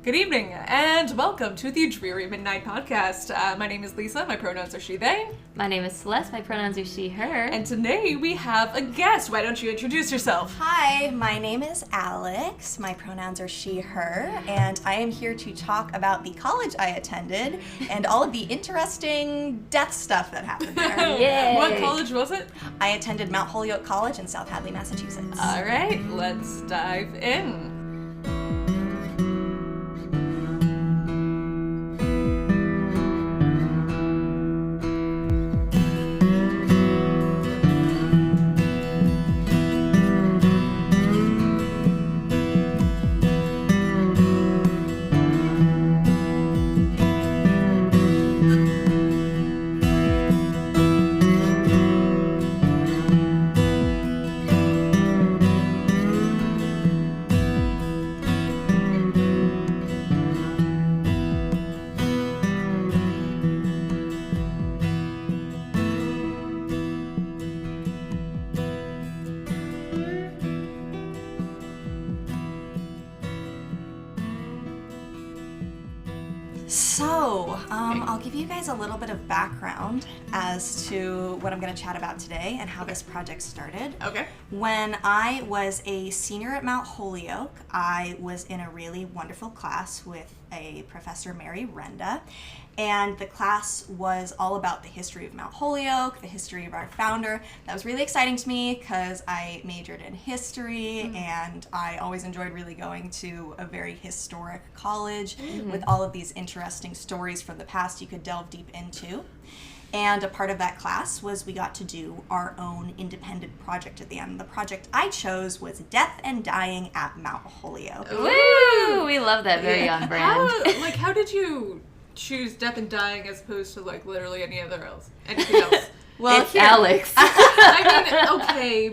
Good evening, and welcome to the Dreary Midnight Podcast. My name is Lisa, my pronouns are she, they. My name is Celeste, my pronouns are she, her. And today we have a guest. Why don't you introduce yourself? Hi, my name is Alex, my pronouns are she, her, and I am here to talk about the college I attended and all of the interesting death stuff that happened there. Yay! What college was it? I attended Mount Holyoke College in South Hadley, Massachusetts. Alright, let's dive in. So, I'll give you guys a little bit of background as to what I'm going to chat about today and how this project started. Okay. When I was a senior at Mount Holyoke, I was in a really wonderful class with a professor, Mary Renda, and the class was all about the history of Mount Holyoke, the history of our founder. That was really exciting to me because I majored in history and I always enjoyed really going to a very historic college with all of these interesting stories from the past you could delve deep into. And a part of that class was we got to do our own independent project at the end. The project I chose was Death and Dying at Mount Holyoke. Woo! We love that, very on brand. How did you choose Death and Dying as opposed to literally anything else? Well, it's Alex. I mean, okay,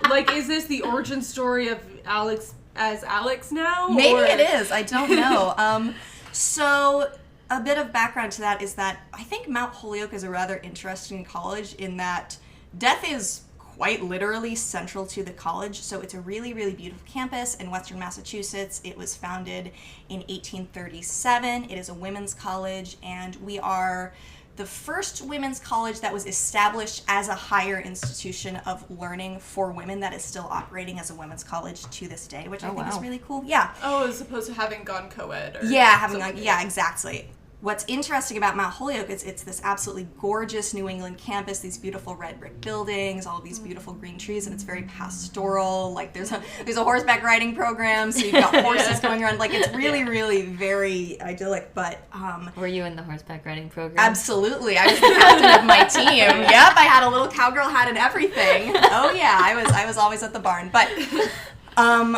but is this the origin story of Alex as Alex now? Maybe or? it is. I don't know. So a bit of background to that is that I think Mount Holyoke is a rather interesting college in that death is quite literally central to the college. So it's a really, really beautiful campus in Western Massachusetts. It was founded in 1837. It is a women's college, and we are the first women's college that was established as a higher institution of learning for women that is still operating as a women's college to this day, which I think is really cool. Yeah. Oh, as opposed to having gone co-ed or yeah, exactly. What's interesting about Mount Holyoke is it's this absolutely gorgeous New England campus, these beautiful red brick buildings, all these beautiful green trees, and it's very pastoral. There's a horseback riding program, so you've got horses going around. It's really, really very idyllic. But were you in the horseback riding program? Absolutely, I was the captain of my team. Yep, I had a little cowgirl hat and everything. Oh yeah, I was always at the barn. But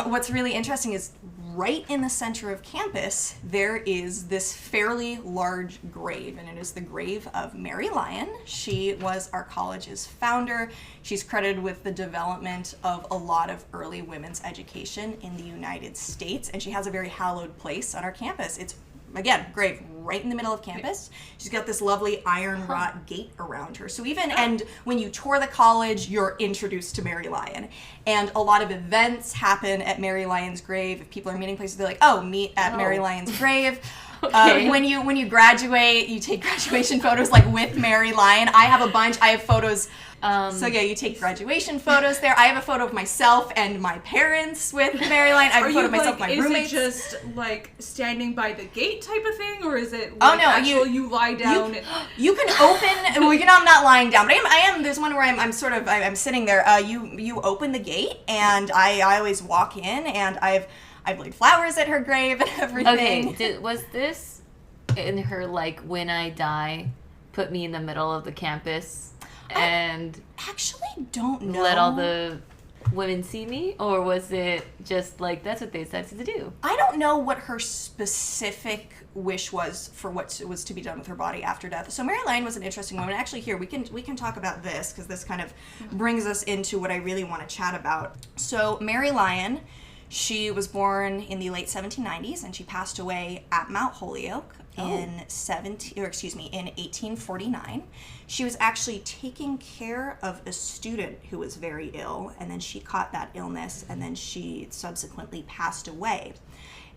what's really interesting is right in the center of campus, there is this fairly large grave, and it is the grave of Mary Lyon. She was our college's founder. She's credited with the development of a lot of early women's education in the United States, and she has a very hallowed place on our campus. It's, again, grave right in the middle of campus. She's got this lovely iron wrought gate around her. So and when you tour the college, you're introduced to Mary Lyon. And a lot of events happen at Mary Lyon's grave. If people are meeting places, they're like, oh, meet at Mary Lyon's grave. Okay. When you graduate, you take graduation photos with Mary Lyon. I have a bunch. I have photos. You take graduation photos there. I have a photo of myself and my parents with Mary Lyon. I have a photo of myself and my roommates. Is it just standing by the gate type of thing, or is it you lie down? You can open. Well, I'm not lying down, but I am. There's one where I'm sitting there. You open the gate, and I always walk in, and I've laid flowers at her grave and everything. Okay, was this in her when I die, put me in the middle of the campus and actually don't know. Let all the women see me, or was it just that's what they said to do? I don't know what her specific wish was for what was to be done with her body after death. So Mary Lyon was an interesting woman. Actually, here we can talk about this because this kind of brings us into what I really want to chat about. So Mary Lyon, she was born in the late 1790s, and she passed away at Mount Holyoke in 1849. She was actually taking care of a student who was very ill, and then she caught that illness, and then she subsequently passed away.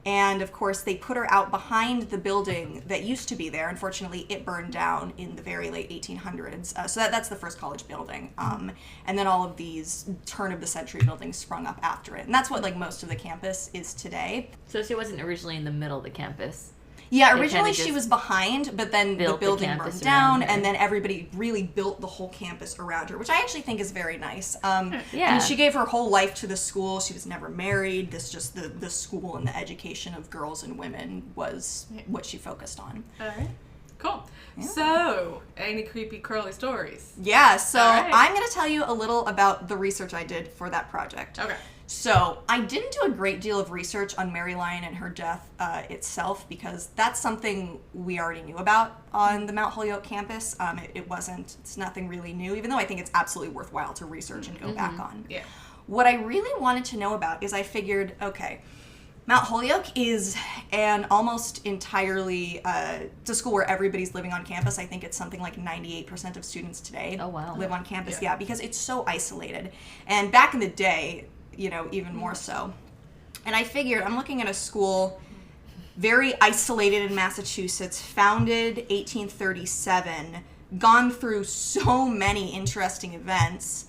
And of course, they put her out behind the building that used to be there. Unfortunately, it burned down in the very late 1800s. So that's the first college building. And then all of these turn of the century buildings sprung up after it. And that's what like most of the campus is today. So she wasn't originally in the middle of the campus. Yeah, originally she was behind, but then the building burned down, and then everybody really built the whole campus around her, which I actually think is very nice. And she gave her whole life to the school. She was never married. This just the school and the education of girls and women was what she focused on. All right. Cool. Yeah. So, any creepy curly stories? Yeah, so I'm going to tell you a little about the research I did for that project. Okay. So, I didn't do a great deal of research on Mary Lyon and her death itself because that's something we already knew about on the Mount Holyoke campus. It's nothing really new, even though I think it's absolutely worthwhile to research and go back on. Yeah. What I really wanted to know about is I figured, okay, Mount Holyoke is an almost entirely it's a school where everybody's living on campus. I think it's something like 98% of students today live on campus. Yeah, because it's so isolated. And back in the day, even more so. And I figured, I'm looking at a school very isolated in Massachusetts, founded 1837, gone through so many interesting events,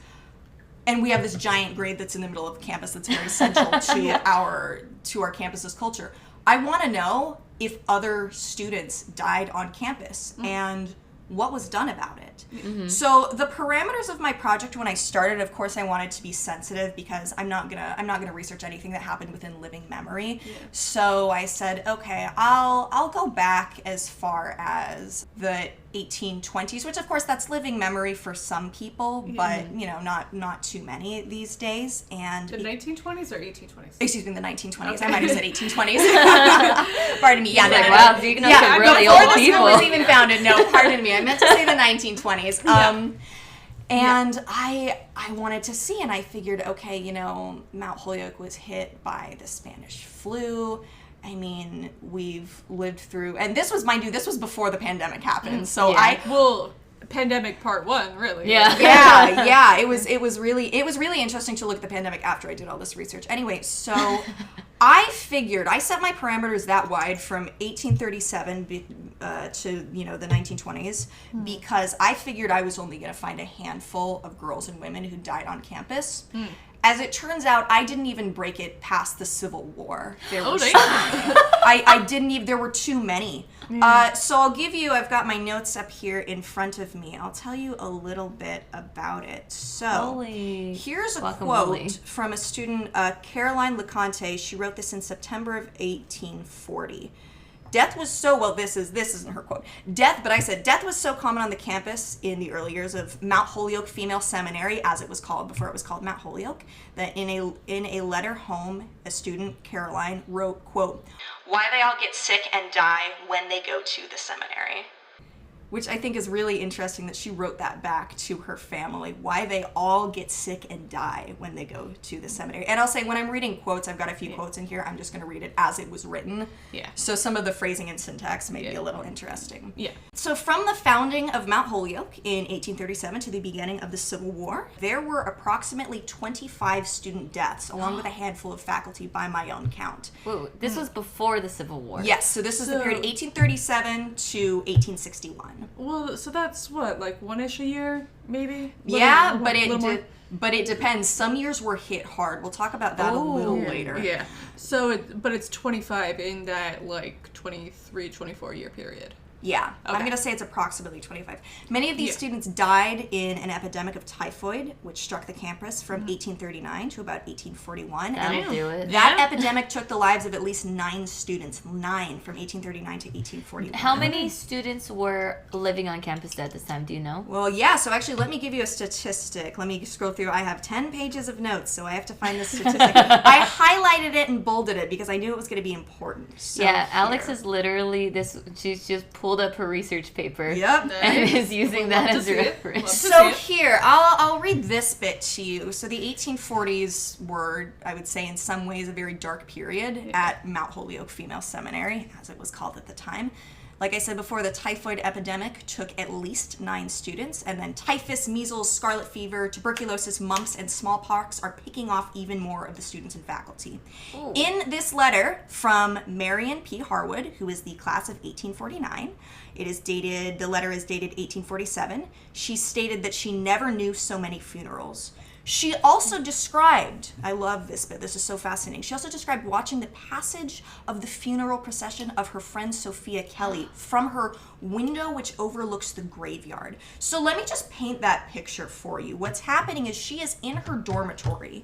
and we have this giant grade that's in the middle of the campus that's very central to our campus's culture. I want to know if other students died on campus and what was done about it. Mm-hmm. So the parameters of my project when I started, of course, I wanted to be sensitive because I'm not gonna research anything that happened within living memory. Yeah. So I said, okay, I'll go back as far as the 1820s, which of course that's living memory for some people, but not too many these days. And the 1920s or 1820s? Excuse me, the 1920s. Okay. I might have said 1820s. Pardon me. Yeah, wow, so you can know some really old people. Before the school was even founded. No, pardon me. I meant to say the 1920s. And I wanted to see, and I figured, okay, Mount Holyoke was hit by the Spanish flu. I mean, we've lived through, and this was, mind you, this was before the pandemic happened. So pandemic part 1, really. Yeah. It was really interesting to look at the pandemic after I did all this research. Anyway, so I figured, I set my parameters that wide from 1837 to, the 1920s because I figured I was only going to find a handful of girls and women who died on campus. As it turns out, I didn't even break it past the Civil War. There were I didn't even, there were too many. So I've got my notes up here in front of me. I'll tell you a little bit about it. So here's a quote from a student, Caroline LeConte. She wrote this in September of 1840. Death was so, this isn't her quote. Death was so common on the campus in the early years of Mount Holyoke Female Seminary, as it was called before it was called Mount Holyoke, that in a letter home, a student, Caroline, wrote, quote, "Why they all get sick and die when they go to the seminary." Which I think is really interesting that she wrote that back to her family, why they all get sick and die when they go to the seminary. And I'll say, when I'm reading quotes, I've got a few quotes in here, I'm just going to read it as it was written. Yeah. So some of the phrasing and syntax may be a little interesting. Yeah. So from the founding of Mount Holyoke in 1837 to the beginning of the Civil War, there were approximately 25 student deaths, along with a handful of faculty by my own count. Whoa, this was before the Civil War? Yes, so this is the period 1837 to 1861. Well, so that's what, like one-ish a year, maybe? But it depends. Some years were hit hard. We'll talk about that a little later. Yeah. So, but it's 25 in that, 23, 24-year period. Yeah, okay. I'm going to say it's approximately 25. Many of these students died in an epidemic of typhoid, which struck the campus from 1839 to about 1841. That'll do it. That epidemic took the lives of at least 9 students, 9 from 1839 to 1841. How many students were living on campus at this time, do you know? Well, yeah, so actually let me give you a statistic. Let me scroll through. I have 10 pages of notes, so I have to find the statistic. I highlighted it and bolded it because I knew it was going to be important. So Alex is literally, she's just pulled up her research paper. Yep. And is using that as a reference. So here, I'll read this bit to you. So the 1840s were, I would say, in some ways a very dark period at Mount Holyoke Female Seminary, as it was called at the time. Like I said before, the typhoid epidemic took at least 9 students, and then typhus, measles, scarlet fever, tuberculosis, mumps, and smallpox are picking off even more of the students and faculty. Ooh. In this letter from Marion P. Harwood, who is the class of 1849, the letter is dated 1847, she stated that she never knew so many funerals. She also described, I love this bit, this is so fascinating. She also described watching the passage of the funeral procession of her friend Sophia Kelly from her window, which overlooks the graveyard. So let me just paint that picture for you. What's happening is she is in her dormitory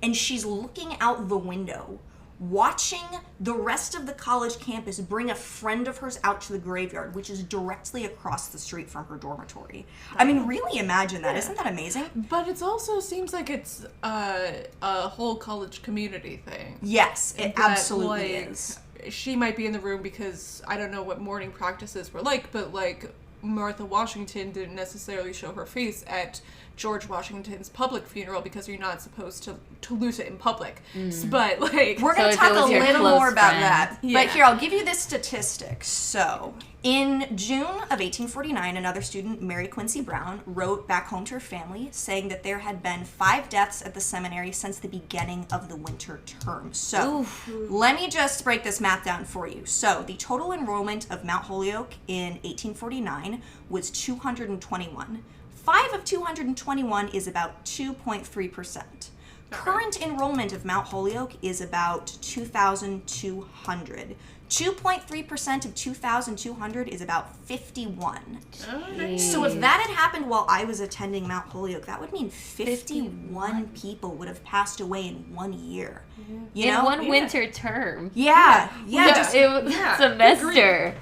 and she's looking out the window, watching the rest of the college campus bring a friend of hers out to the graveyard, which is directly across the street from her dormitory. I mean, really imagine that. Isn't that amazing? But it also seems like it's a whole college community thing. Yes, it That, absolutely like, is. She might be in the room because I don't know what morning practices were like, but like Martha Washington didn't necessarily show her face at George Washington's public funeral because you're not supposed to lose it in public. But like, We're going to So if it talk a was your little close more about friend. that. Yeah. But here, I'll give you this statistic. So, in June of 1849, another student, Mary Quincy Brown, wrote back home to her family saying that there had been 5 deaths at the seminary since the beginning of the winter term. So, let me just break this math down for you. So, the total enrollment of Mount Holyoke in 1849 was 221. 5 of 221 is about 2.3%. Current enrollment of Mount Holyoke is about 2,200. 2.3% of 2,200 is about 51. So if that had happened while I was attending Mount Holyoke, that would mean 51 people would have passed away in 1 year. You know? In one winter term. Yeah. Semester.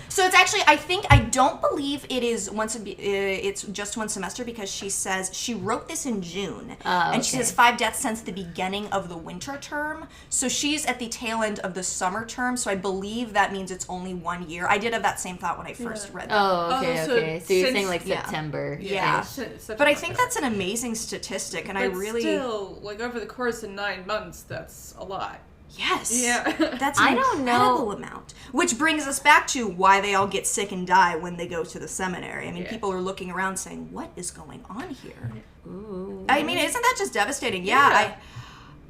So it's actually, I don't believe it is it's just one semester, because she says, she wrote this in June, and she says 5 deaths since the beginning of the winter term. So she's at the tail end of the summer term, so I believe that means it's only 1 year. I did have that same thought when I first read that. Oh, okay, Oh, so okay. So you're since- saying like yeah. September. Yeah. Such But a I think that's an amazing statistic, and I But really... still, like over the course of 9 months, that's a lot. Yes. Yeah. That's an I don't know. incredible amount. Which brings us back to why they all get sick and die when they go to the seminary. I mean, Yeah. people are looking around saying, what is going on here? Ooh. I mean, isn't that just devastating? Yeah.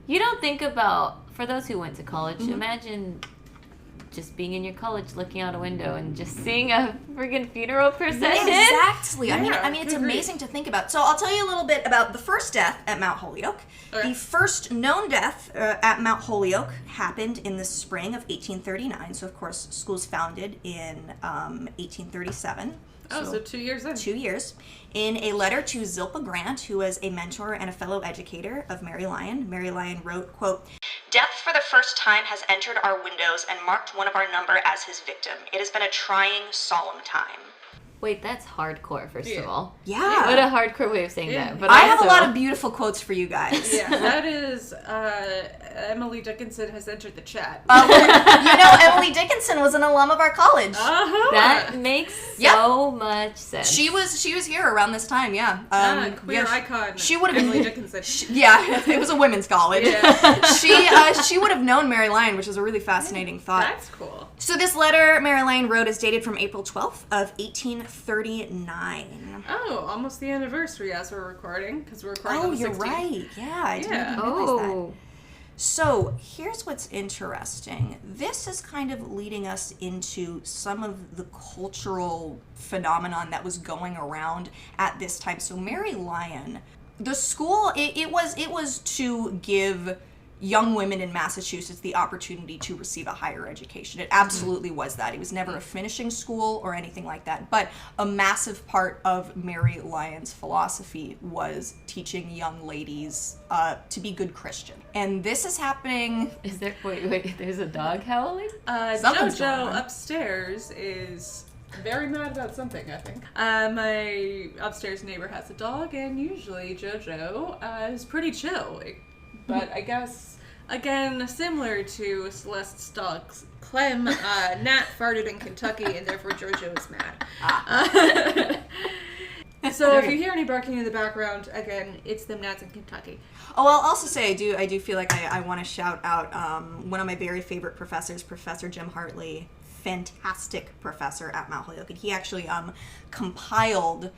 You don't think about, for those who went to college, imagine just being in your college, looking out a window and just seeing a friggin' funeral procession. Exactly. I Yeah, mean, it's good grief. amazing to think about. So I'll tell you a little bit about the first death at Mount Holyoke. Okay. The first known death at Mount Holyoke happened in the spring of 1839. So, of course, school's founded in 1837. So 2 years in. 2 years. In a letter to Zilpah Grant, who was a mentor and a fellow educator of Mary Lyon wrote, quote, "Death for the first time has entered our windows and marked one of our number as his victim. It has been a trying, solemn time." Wait, that's hardcore, first of Yeah. all. Yeah. What a hardcore way of saying Yeah. that. But I have a also- lot of beautiful quotes for you guys. Yeah, that is, Emily Dickinson has entered the chat. Emily Dickinson was an alum of our college. Uh-huh. That makes so much sense. She was here around this time, yeah. Queer yeah, icon. She would have Emily been. Dickinson. It was a women's college. Yeah. She would have known Mary Lyon, which is a really fascinating thought. That's cool. So this letter Mary Lyon wrote is dated from April 12th of 1839. Oh, almost the anniversary as we're recording, because we're recording on Oh, the you're 16th. right. Yeah, I didn't Yeah. even realize that. Oh. So here's what's interesting. This is kind of leading us into some of the cultural phenomenon that was going around at this time. So Mary Lyon, the school, it was to give young women in Massachusetts the opportunity to receive a higher education. It absolutely was that. It was never a finishing school or anything like that, but a massive part of Mary Lyon's philosophy was teaching young ladies to be good Christian. And this is happening... Is there, wait, there's a dog howling? Something's going on. Jojo upstairs is very mad about something, I think. My upstairs neighbor has a dog, and usually Jojo is pretty chill. But I guess, again, similar to Celeste's dogs, Clem, Nat farted in Kentucky, and therefore Jojo is mad. So if you hear any barking in the background, again, it's them Nats in Kentucky. Oh, I'll also say I do feel like I want to shout out one of my very favorite professors, Professor Jim Hartley. fantastic professor at Mount Holyoke, and he actually compiled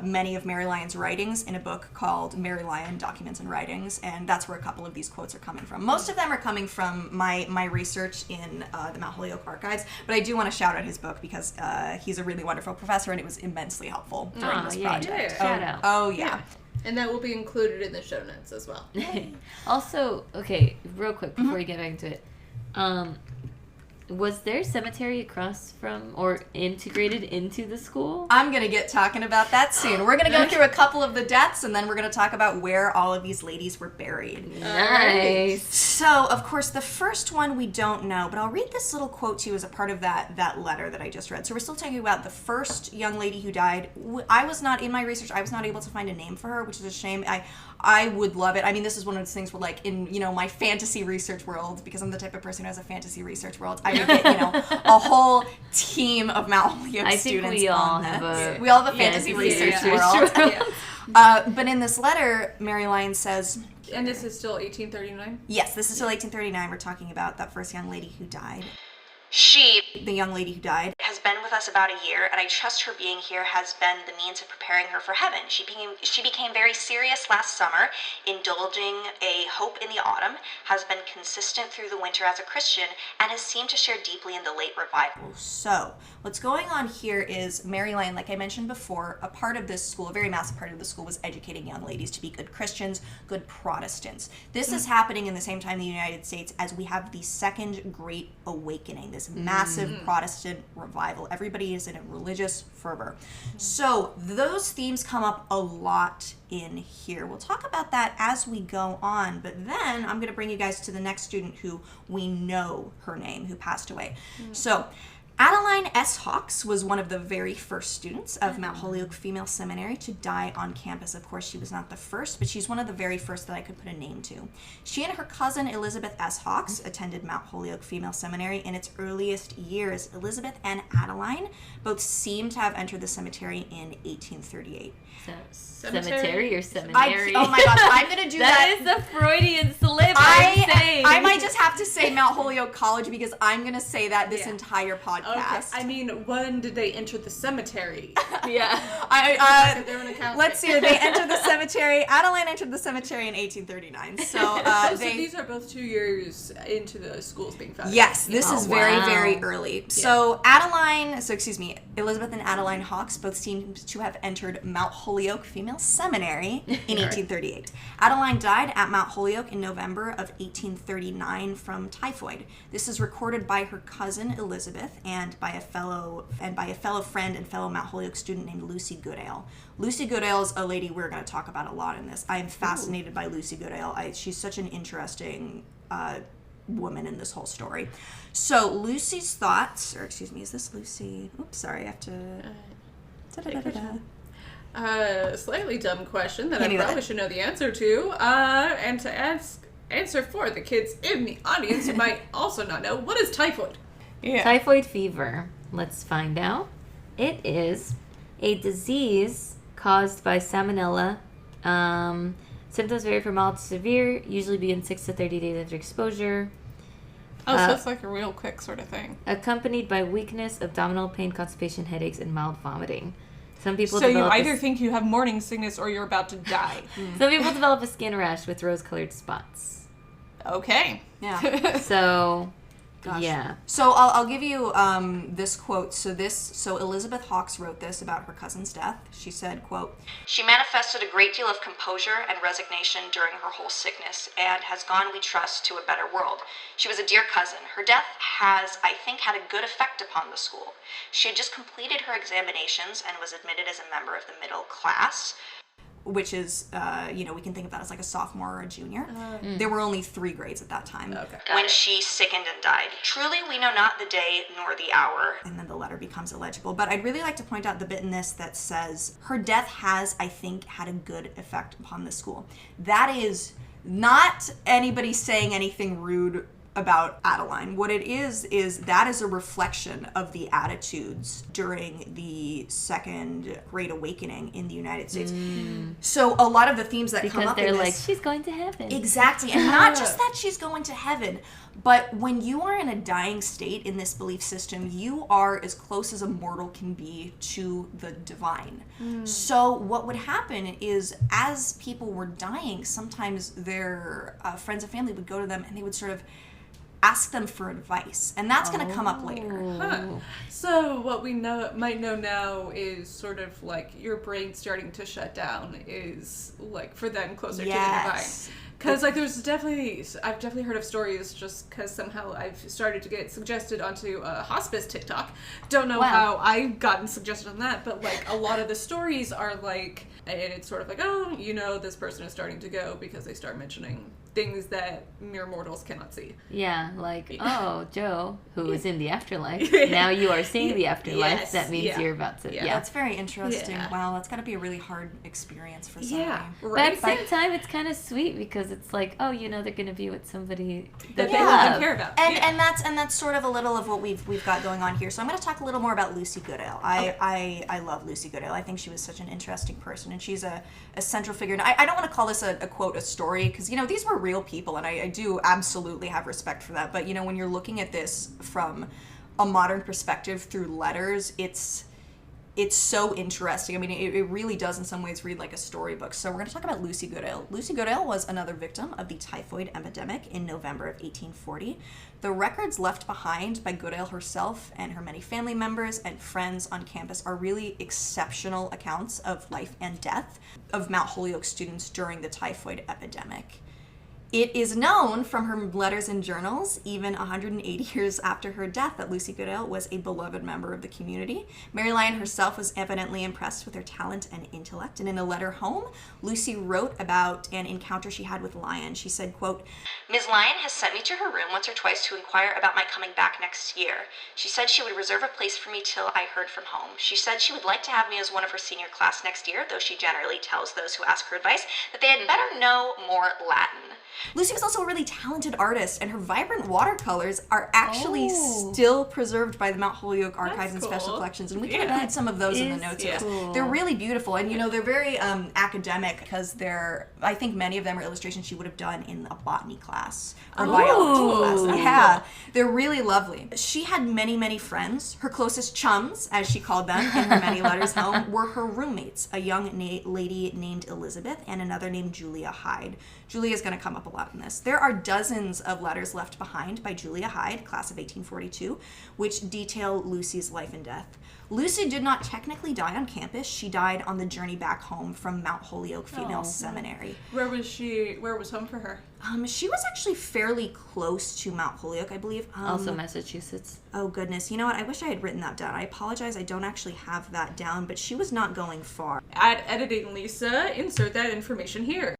many of Mary Lyon's writings in a book called Mary Lyon Documents and Writings, and that's where a couple of these quotes are coming from. Most of them are coming from my research in the Mount Holyoke archives, but I do want to shout out his book because he's a really wonderful professor, and it was immensely helpful during this project. Yeah. Shout out. Oh, yeah. And that will be included in the show notes as well. Also, okay, real quick before you get back into it, was there cemetery across from or integrated into the school? I'm going to get talking about that soon. We're going to go through a couple of the deaths, and then we're going to talk about where all of these ladies were buried. Nice. So, of course, the first one we don't know, but I'll read this little quote to you as a part of that letter that I just read. So we're still talking about the first young lady who died. I was not, in my research, I was not able to find a name for her, which is a shame. I would love it. I mean, this is one of those things where, like, in, my fantasy research world, because I'm the type of person who has a fantasy research world, I would get, a whole team of Mount Holyoke students we all on have this. a We all have a fantasy research world. But in this letter, Mary Lyon says... And this is still 1839? Yes, this is still 1839. We're talking about that first young lady who died. She, the young lady who died, has been with us about a year, and I trust her being here has been the means of preparing her for heaven. She became very serious last summer, indulging a hope in the autumn, has been consistent through the winter as a Christian, and has seemed to share deeply in the late revival. So, what's going on here is Mary Lyon, like I mentioned before, a part of this school, a very massive part of the school, was educating young ladies to be good Christians, good Protestants. This is happening in the same time in the United States as we have the Second Great Awakening, this massive Protestant revival. Everybody is in a religious fervor. So those themes come up a lot in here. We'll talk about that as we go on, but then I'm going to bring you guys to the next student who we know her name, who passed away. So Adeline S. Hawks was one of the very first students of Mount Holyoke Female Seminary to die on campus. Of course, she was not the first, but she's one of the very first that I could put a name to. She and her cousin Elizabeth S. Hawks attended Mount Holyoke Female Seminary in its earliest years. Elizabeth and Adeline both seem to have entered the cemetery in 1838. Cemetery or seminary? Oh my gosh, I'm going to do that. That is a Freudian slip, I might just have to say Mount Holyoke College because I'm going to say that this entire podcast. Okay. I mean, when did they enter the cemetery? Yeah. Let's see. They entered the cemetery. Adeline entered the cemetery in 1839. So, so these are both 2 years into the schools being founded. Yes, this is very, very early. Yeah. So Elizabeth and Adeline Hawks both seem to have entered Mount Holyoke Female Seminary in 1838. Adeline died at Mount Holyoke in November of 1839 from typhoid. This is recorded by her cousin Elizabeth and by a fellow friend and fellow Mount Holyoke student named Lucy Goodale. Lucy Goodale is a lady we're going to talk about a lot in this. I am fascinated by Lucy Goodale. She's such an interesting woman in this whole story. So Lucy's thoughts, is this Lucy? Oops, sorry, I have to... Slightly dumb question that I probably should know the answer to, and to answer for the kids in the audience who might also not know, what is typhoid? Yeah. Typhoid fever. Let's find out. It is a disease caused by salmonella. Symptoms vary from mild to severe, usually begin 6 to 30 days after exposure. Oh, so it's like a real quick sort of thing. Accompanied by weakness, abdominal pain, constipation, headaches, and mild vomiting. Some people so you either think you have morning sickness or you're about to die. Some people develop a skin rash with rose-colored spots. Okay. Yeah. So, gosh. Yeah. So I'll give you this quote. So Elizabeth Hawks wrote this about her cousin's death. She said, quote, "She manifested a great deal of composure and resignation during her whole sickness and has gone, we trust, to a better world. She was a dear cousin. Her death has, I think, had a good effect upon the school. She had just completed her examinations and was admitted as a member of the middle class," which is, we can think of that as like a sophomore or a junior. There were only 3 grades at that time. Okay. "When she sickened and died. Truly, we know not the day nor the hour." And then the letter becomes illegible. But I'd really like to point out the bit in this that says, her death has, I think, had a good effect upon the school. That is not anybody saying anything rude about Adeline. What it is that is a reflection of the attitudes during the Second Great Awakening in the United States. So a lot of the themes that come up in this... Because they're like, she's going to heaven. Exactly. And not just that she's going to heaven, but when you are in a dying state in this belief system, you are as close as a mortal can be to the divine. So what would happen is, as people were dying, sometimes their friends and family would go to them and they would sort of ask them for advice. And that's going to come up later. Huh. So what we might know now is sort of like your brain starting to shut down is like for them closer to the divine. Because like I've definitely heard of stories just because somehow I've started to get suggested onto hospice TikTok. Don't know how I've gotten suggested on that, but like a lot of the stories are like, and it's sort of like, oh, you know, this person is starting to go because they start mentioning things that mere mortals cannot see. Yeah, like, oh, Joe, who is in the afterlife, now you are seeing the afterlife. Yes, that means you're about to, That's very interesting. Yeah. Wow, that's got to be a really hard experience for somebody. Yeah, But right. at the same time, it's kind of sweet because it's like, oh, you know, they're going to be with somebody that they they love. don't care about. And that's sort of a little of what we've got going on here. So I'm going to talk a little more about Lucy Goodale. I love Lucy Goodale. I think she was such an interesting person, and she's a central figure. And I don't want to call this a quote, a story, because, you know, these were real people, and I do absolutely have respect for that. But, you know, when you're looking at this from a modern perspective through letters, it's so interesting. I mean, it really does in some ways read like a storybook. So we're going to talk about Lucy Goodale. Lucy Goodale was another victim of the typhoid epidemic in November of 1840. The records left behind by Goodale herself and her many family members and friends on campus are really exceptional accounts of life and death of Mount Holyoke students during the typhoid epidemic. It is known from her letters and journals, even 180 years after her death, that Lucy Goodale was a beloved member of the community. Mary Lyon herself was evidently impressed with her talent and intellect, and in a letter home, Lucy wrote about an encounter she had with Lyon. She said, quote, "Ms. Lyon has sent me to her room once or twice to inquire about my coming back next year. She said she would reserve a place for me till I heard from home. She said she would like to have me as one of her senior class next year, though she generally tells those who ask her advice that they had better know more Latin." Lucy was also a really talented artist, and her vibrant watercolors are actually still preserved by the Mount Holyoke Archives and Special Collections, and we can include some of those in the notes. Cool. They're really beautiful, and you know, they're very academic because I think many of them are illustrations she would have done in a botany class or biology class. Yeah, they're really lovely. She had many, many friends. Her closest chums, as she called them in her many letters home, were her roommates, a young lady named Elizabeth and another named Julia Hyde. Julia's going to come up a lot in this. There are dozens of letters left behind by Julia Hyde, class of 1842, which detail Lucy's life and death. Lucy did not technically die on campus. She died on the journey back home from Mount Holyoke Female Seminary. Where was home for her? She was actually fairly close to Mount Holyoke, I believe. Also Massachusetts. Oh, goodness. You know what? I wish I had written that down. I apologize. I don't actually have that down, but she was not going far. At editing, Lisa, insert that information here.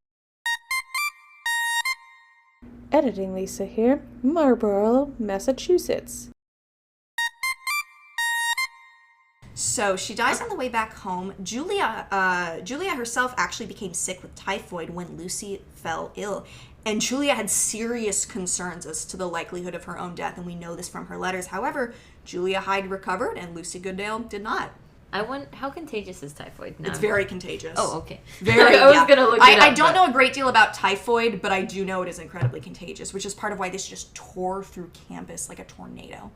Editing Lisa here, Marlborough, Massachusetts. So she dies on the way back home. Julia herself actually became sick with typhoid when Lucy fell ill. And Julia had serious concerns as to the likelihood of her own death, and we know this from her letters. However, Julia Hyde recovered, and Lucy Goodale did not. How contagious is typhoid now? It's very contagious. Oh, okay. Very. I was gonna look it up. I don't know a great deal about typhoid, but I do know it is incredibly contagious, which is part of why this just tore through campus like a tornado.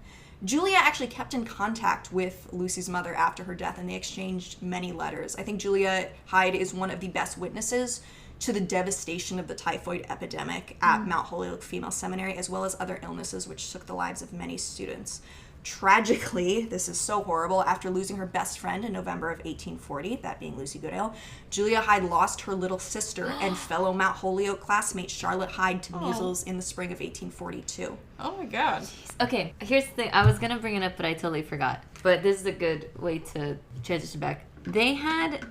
Julia actually kept in contact with Lucy's mother after her death, and they exchanged many letters. I think Julia Hyde is one of the best witnesses to the devastation of the typhoid epidemic at Mount Holyoke Female Seminary, as well as other illnesses which took the lives of many students. Tragically, this is so horrible, after losing her best friend in November of 1840, that being Lucy Goodale, Julia Hyde lost her little sister and fellow Mount Holyoke classmate Charlotte Hyde to measles in the spring of 1842. Oh my god. Okay, here's the thing. I was going to bring it up, but I totally forgot. But this is a good way to transition back. They had,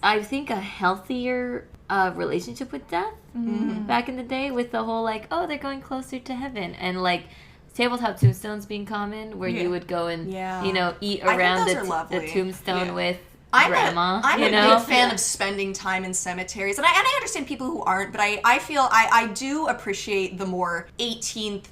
I think, a healthier relationship with death back in the day, with the whole, like, oh, they're going closer to heaven. And, like, tabletop tombstones being common, where you would go and, you know, eat around the tombstone with grandma. I'm you a know? big fan of spending time in cemeteries, and I understand people who aren't, but I feel I do appreciate the more 19th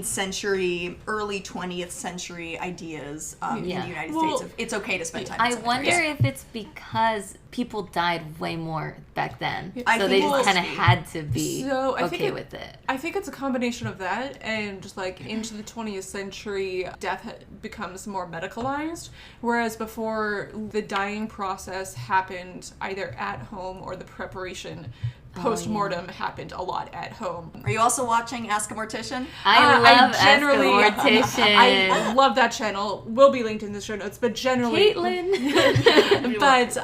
century, early 20th century ideas in the United States. Of it's okay to spend time. I in wonder cemeteries. if it's because people died way more back then, I so think they it just must kind of be. had to be So I think okay with it. I think it's a combination of that and just like into the 20th century, death becomes more medicalized, whereas before the dying process happened either at home or the preparation post-mortem happened a lot at home. Are you also watching Ask a Mortician? I love generally- Ask a Mortician. I love that channel. Will be linked in the show notes, but generally Caitlin. But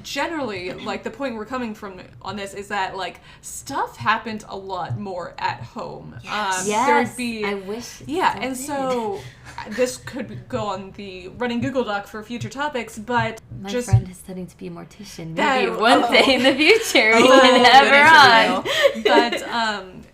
generally, like, the point we're coming from on this is that, like, stuff happened a lot more at home. Yes. There'd be... I wish. it Yeah, still and did. so this could go on the running Google Doc for future topics, but My just... friend is studying to be a mortician. That- Maybe one day in the future we Oh, can have good her on. interview. But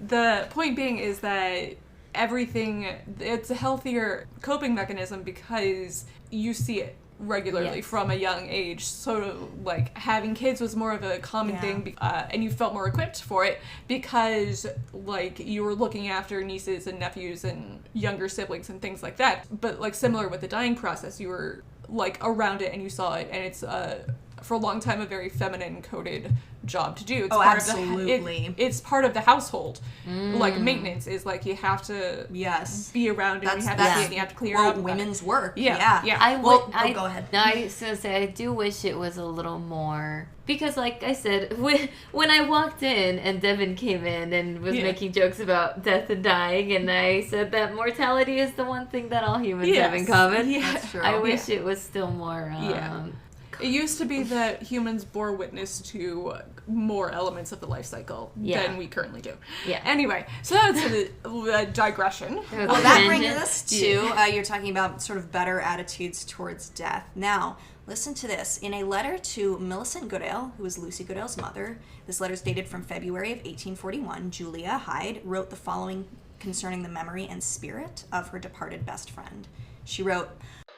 the point being is that everything, it's a healthier coping mechanism because you see it regularly Yes. from a young age. So, like, having kids was more of a common thing, and you felt more equipped for it because, like, you were looking after nieces and nephews and younger siblings and things like that. But, like, similar with the dying process, you were, like, around it and you saw it, and it's for a long time a very feminine coded job to do. It's part absolutely. Of it's part of the household. Like, maintenance is like you have to be around and you have to see it and you have to clear up. Women's work. Yeah. Go ahead. No, I was gonna say I do wish it was a little more because, like I said, when I walked in and Devin came in and was making jokes about death and dying, and I said that mortality is the one thing that all humans have in common. Yeah. That's true. I wish it was still more. It used to be that humans bore witness to more elements of the life cycle than we currently do. Yeah. Anyway, so that's a digression. Well, that brings us to, you're talking about sort of better attitudes towards death. Now, listen to this. In a letter to Millicent Goodale, who was Lucy Goodale's mother, this letter is dated from February of 1841, Julia Hyde wrote the following concerning the memory and spirit of her departed best friend. She wrote,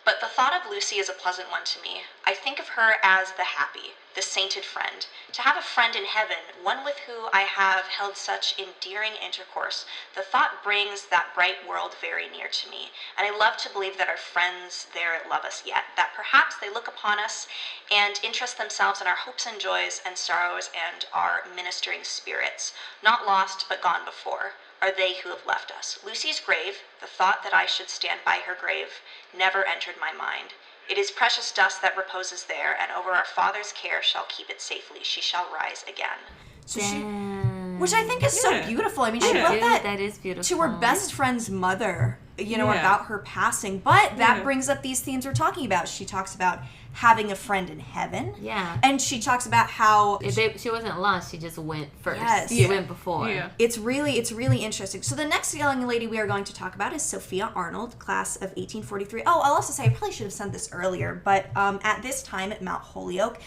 "But the thought of Lucy is a pleasant one to me. I think of her as the happy, the sainted friend. To have a friend in heaven, one with whom I have held such endearing intercourse, the thought brings that bright world very near to me, and I love to believe that our friends there love us yet, that perhaps they look upon us and interest themselves in our hopes and joys and sorrows and our ministering spirits, not lost but gone before, are they who have left us. Lucy's grave, the thought that I should stand by her grave, never entered my mind. It is precious dust that reposes there, and over our Father's care shall keep it safely. She shall rise again." So which I think is so beautiful. I mean, she wrote that is beautiful to her best friend's mother, you know, Yeah. about her passing. But that brings up these themes we're talking about. She talks about having a friend in heaven. Yeah. And she talks about how She wasn't lost. She just went first. Yes. She went before. Yeah. it's really interesting. So the next young lady we are going to talk about is Sophia Arnold, class of 1843. Oh, I'll also say I probably should have said this earlier, but at this time at Mount Holyoke,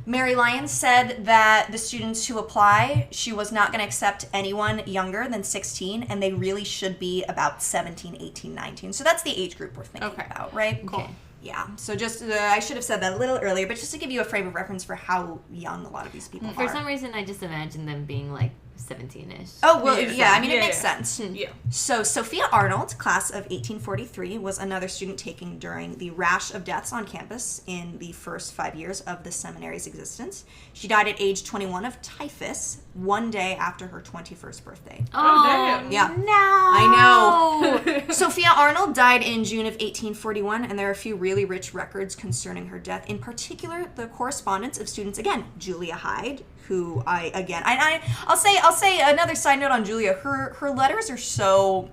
Mary Lyons said that the students who apply, she was not going to accept anyone younger than 16, and they really should be about 17, 18, 19. So that's the age group we're thinking about, right? Cool. Yeah, so just, I should have said that a little earlier, but just to give you a frame of reference for how young a lot of these people For are. some reason, I just imagined them being like 17-ish. Oh, well, Yeah. yeah, I mean, it Yeah, makes yeah. sense. Yeah. So, Sophia Arnold, class of 1843, was another student taken during the rash of deaths on campus in the first 5 years of the seminary's existence. She died at age 21 of typhus, one day after her 21st birthday. Oh, damn. Yeah. No. I know. Sophia Arnold died in June of 1841, and there are a few really rich records concerning her death. In particular, the correspondence of students, again, Julia Hyde, who I'll say another side note on Julia. Her letters are so,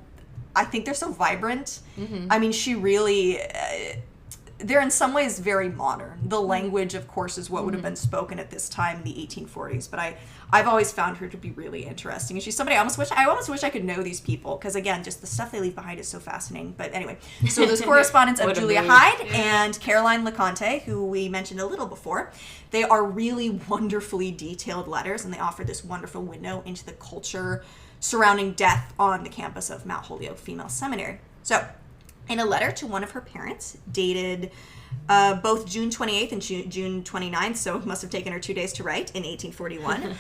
I think they're so vibrant. Mm-hmm. I mean, she really. They're in some ways very modern. The language, of course, is what would have been spoken at this time in the 1840s. But I've always found her to be really interesting. And she's somebody I almost wish I could know these people, because again, just the stuff they leave behind is so fascinating. But anyway, so there's correspondence of What a Julia mood. Hyde and Caroline LeConte, who we mentioned a little before. They are really wonderfully detailed letters, and they offer this wonderful window into the culture surrounding death on the campus of Mount Holyoke Female Seminary. So, in a letter to one of her parents, dated both June 28th and June 29th, so it must have taken her 2 days to write, in 1841.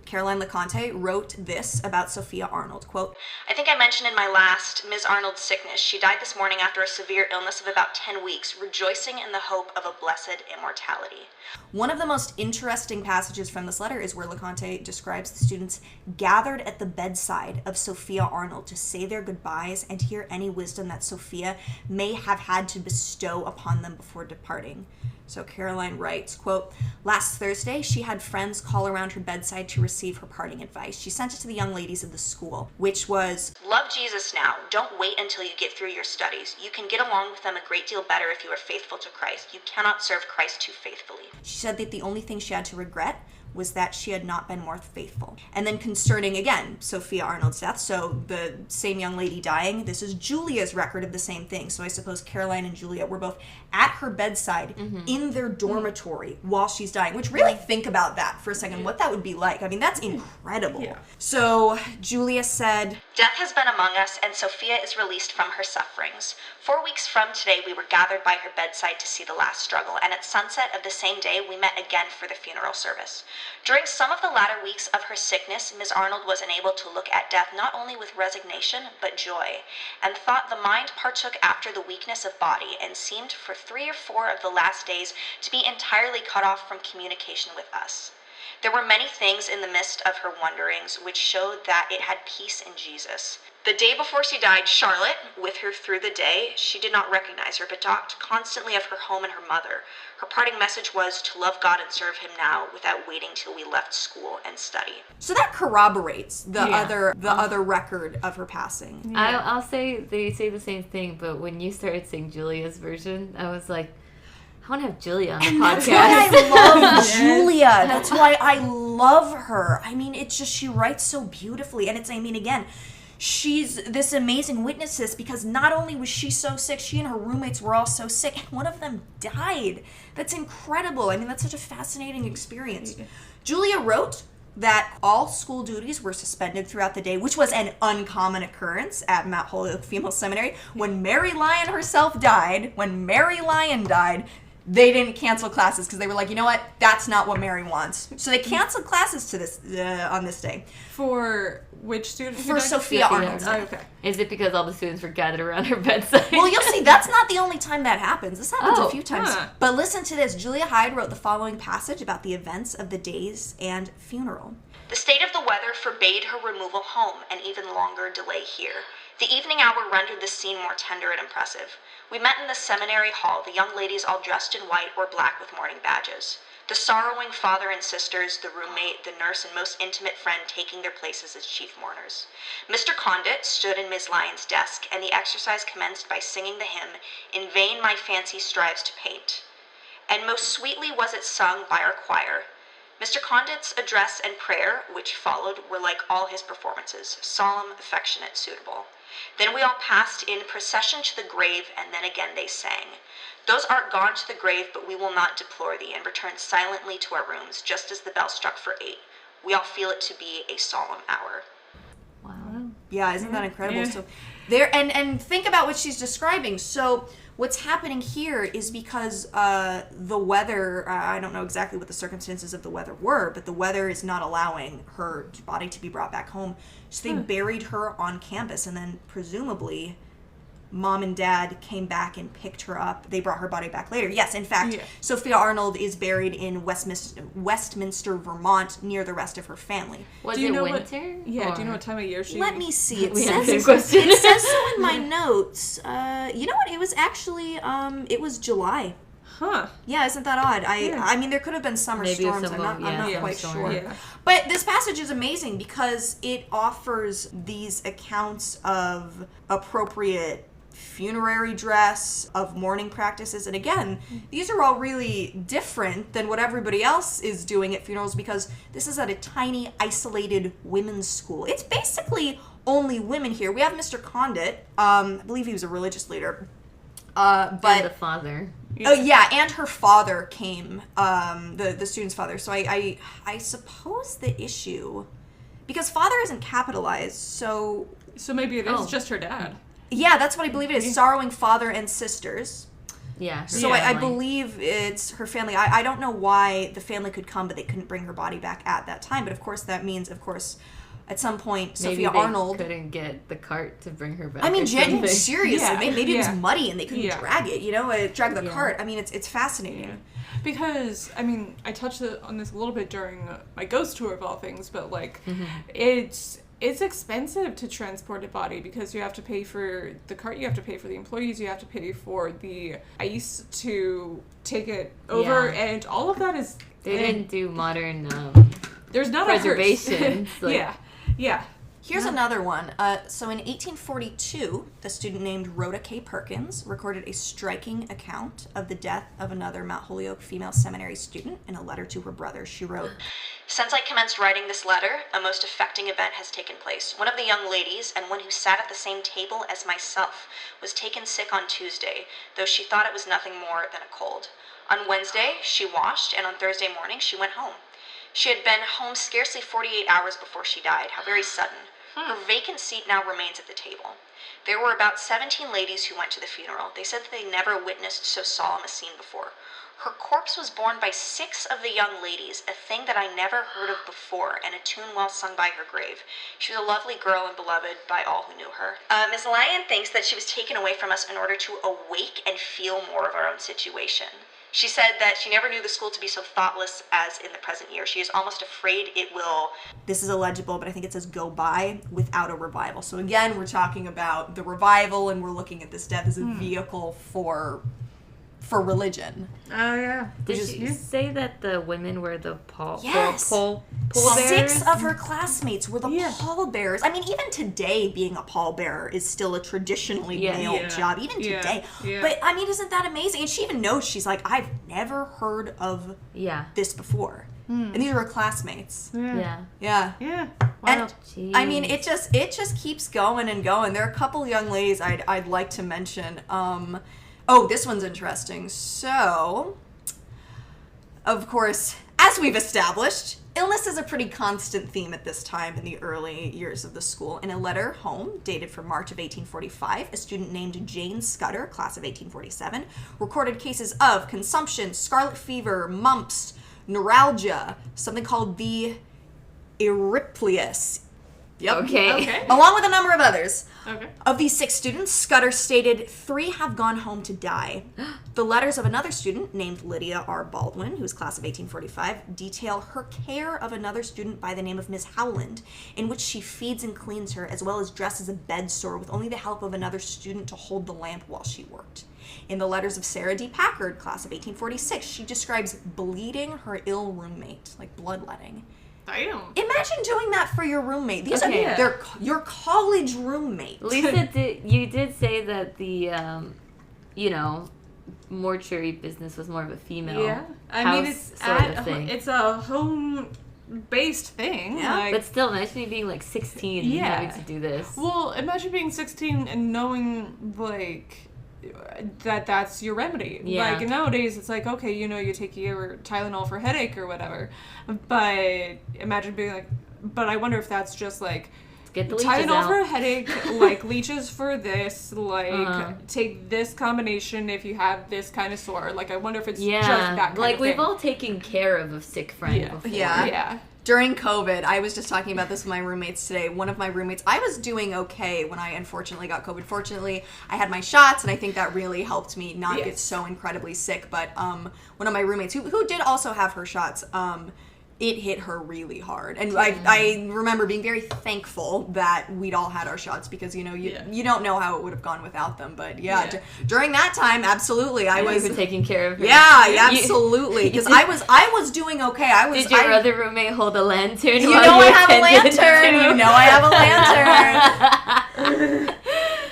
Caroline LeConte, wrote this about Sophia Arnold, quote, "I think I mentioned in my last Ms. Arnold's sickness. She died this morning after a severe illness of about 10 weeks, rejoicing in the hope of a blessed immortality." One of the most interesting passages from this letter is where LeConte describes the students gathered at the bedside of Sophia Arnold to say their goodbyes and hear any wisdom that Sophia may have had to bestow upon them before departing. So Caroline writes, quote, "Last Thursday, she had friends call around her bedside to receive her parting advice. She sent it to the young ladies of the school, which was, 'Love Jesus now. Don't wait until you get through your studies. You can get along with them a great deal better if you are faithful to Christ. You cannot serve Christ too faithfully.'" She said that the only thing she had to regret was that she had not been more faithful. And then concerning, again, Sophia Arnold's death, so the same young lady dying, this is Julia's record of the same thing. So I suppose Caroline and Julia were both at her bedside in their dormitory while she's dying, which really think about that for a second, what that would be like. I mean, that's incredible. Yeah. So Julia said, "Death has been among us, and Sophia is released from her sufferings. 4 weeks from today, we were gathered by her bedside to see the last struggle, and at sunset of the same day, we met again for the funeral service. During some of the latter weeks of her sickness, Miss Arnold was enabled to look at death not only with resignation, but joy, and thought the mind partook after the weakness of body, and seemed for 3 or 4 of the last days to be entirely cut off from communication with us. There were many things in the midst of her wanderings which showed that it had peace in Jesus. The day before she died, Charlotte, with her through the day, she did not recognize her, but talked constantly of her home and her mother. Her parting message was to love God and serve him now without waiting till we left school and study." So that corroborates the other record of her passing. Yeah. I'll say they say the same thing, but when you started saying Julia's version, I was like, I want to have Julia on the podcast. That's why I love Julia. That's why I love her. I mean, it's just, she writes so beautifully. And it's, I mean, again, she's this amazing witness to this, because not only was she so sick, she and her roommates were all so sick, and one of them died. That's incredible. I mean, that's such a fascinating experience. Julia wrote that all school duties were suspended throughout the day, which was an uncommon occurrence at Mount Holyoke Female Seminary. When Mary Lyon herself died, they didn't cancel classes because they were like, you know what? That's not what Mary wants. So they canceled classes to this on this day. For which student? For Sophia Arnold. Oh, okay. Is it because all the students were gathered around her bedside? Well, you'll see. That's not the only time that happens. This happens a few times. Huh. But listen to this. Julia Hyde wrote the following passage about the events of the days and funeral. "The state of the weather forbade her removal home, and even longer delay here. The evening hour rendered the scene more tender and impressive. We met in the seminary hall, the young ladies all dressed in white or black with mourning badges. The sorrowing father and sisters, the roommate, the nurse, and most intimate friend taking their places as chief mourners. Mr. Condit stood in Miss Lyon's desk, and the exercise commenced by singing the hymn, 'In vain my fancy strives to paint.' And most sweetly was it sung by our choir. Mr. Condit's address and prayer, which followed, were like all his performances, solemn, affectionate, suitable. Then we all passed in procession to the grave, and then again they sang. Those art gone to the grave, but we will not deplore thee, and return silently to our rooms, just as the bell struck for 8. We all feel it to be a solemn hour." Wow. Yeah, isn't that incredible? Yeah. So there, and think about what she's describing. So what's happening here is because the weather, I don't know exactly what the circumstances of the weather were, but the weather is not allowing her body to be brought back home. So they buried her on campus, and then presumably Mom and Dad came back and picked her up. They brought her body back later. Yes, in fact, Sophia Arnold is buried in Westminster, Vermont, near the rest of her family. Was Do you it know winter? Do you know what time of year she? Let me see. It We have says, the same question. it says so in my notes. You know what? It was actually, it was July. Huh. Yeah, isn't that odd? I mean, there could have been summer Maybe storms. some I'm not quite storm. sure. Yeah. But this passage is amazing because it offers these accounts of appropriate funerary dress, of mourning practices. And again, these are all really different than what everybody else is doing at funerals, because this is at a tiny, isolated women's school. It's basically only women here. We have Mr. Condit. I believe he was a religious leader. But And the father. oh yeah, and her father came, the student's father. So I suppose the issue, because father isn't capitalized, so So maybe it is just her dad. yeah, that's what I believe it is. Sorrowing father and sisters. Yeah. So I believe it's her family. I don't know why the family could come, but they couldn't bring her body back at that time. But of course, that means, at some point, Maybe Sophia they Arnold couldn't get the cart to bring her back. I mean, or something. seriously, Yeah. maybe it was Yeah. muddy and they couldn't drag it, drag the Yeah. cart. I mean, it's fascinating. Because, I mean, I touched on this a little bit during my ghost tour of all things, but, like, Mm-hmm. it's expensive to transport a body because you have to pay for the cart, you have to pay for the employees, you have to pay for the ice to take it over, Yeah. and all of that is... They didn't do modern There's not preservation. a hearse. Yeah. Here's another one. So in 1842, a student named Rhoda K. Perkins recorded a striking account of the death of another Mount Holyoke female seminary student in a letter to her brother. She wrote, "Since I commenced writing this letter, a most affecting event has taken place. One of the young ladies, and one who sat at the same table as myself, was taken sick on Tuesday, though she thought it was nothing more than a cold. On Wednesday, she washed, and on Thursday morning, she went home. She had been home scarcely 48 hours before she died. How very sudden. Her vacant seat now remains at the table. There were about 17 ladies who went to the funeral. They said that they never witnessed so solemn a scene before. Her corpse was borne by 6 of the young ladies, a thing that I never heard of before, and a tune well sung by her grave. She was a lovely girl and beloved by all who knew her. Ms. Lyon thinks that she was taken away from us in order to awake and feel more of our own situation. She said that she never knew the school to be so thoughtless as in the present year. She is almost afraid it will," this is illegible, but I think it says "go by without a revival." So again, we're talking about the revival, and we're looking at this death as a vehicle for religion. Oh, yeah. Did you say that the women were the Yes. pallbearers? 6 of her classmates were the Yeah. pallbearers. I mean, even today, being a pallbearer is still a traditionally male Yeah. job, even Yeah. today. Yeah. But, I mean, isn't that amazing? And she even knows, she's like, I've never heard of Yeah. this before. And these are her classmates. Yeah. Yeah. Yeah. And Jeez. I mean, it just keeps going and going. There are a couple young ladies I'd like to mention. Oh, this one's interesting. So, of course, as we've established, illness is a pretty constant theme at this time in the early years of the school. In a letter home, dated from March of 1845, a student named Jane Scudder, class of 1847, recorded cases of consumption, scarlet fever, mumps, neuralgia, something called the erypleus. Yep. Okay. Along with a number of others. Okay. Of these 6 students, Scudder stated 3 have gone home to die. The letters of another student named Lydia R. Baldwin, who was class of 1845, detail her care of another student by the name of Miss Howland, in which she feeds and cleans her, as well as dresses a bed sore with only the help of another student to hold the lamp while she worked. In the letters of Sarah D. Packard, class of 1846, she describes bleeding her ill roommate, like bloodletting. Damn. Imagine doing that for your roommate. These Okay. are your college roommate. Lisa, you did say that the, mortuary business was more of a female Yeah. I house mean, it's sort of thing. it's a home-based thing. Yeah. Like, But still, imagine me being like 16 and Yeah. having to do this. well, imagine being 16 and knowing, like, that's your remedy. Yeah. Like, nowadays, it's like, okay, you take your Tylenol for headache or whatever. But imagine being like, but I wonder if that's just, like, Get the leeches Tylenol out. for a headache, like, leeches for this, like, Uh-huh. take this combination if you have this kind of sore. Like, I wonder if it's Yeah, just that kind like of we've thing. all taken care of a sick friend Yeah. before. Yeah. Yeah. During COVID, I was just talking about this with my roommates today. One of my roommates, I was doing okay when I unfortunately got COVID. Fortunately, I had my shots, and I think that really helped me not Yes. get so incredibly sick. But one of my roommates, who did also have her shots, it hit her really hard. And I remember being very thankful that we'd all had our shots because, you don't know how it would have gone without them. But yeah. During that time, absolutely, I was You've been taking care of her. Yeah, absolutely. Because I was doing okay. Did your other roommate hold a lantern? You while know I have a attended lantern. to- You know I have a lantern.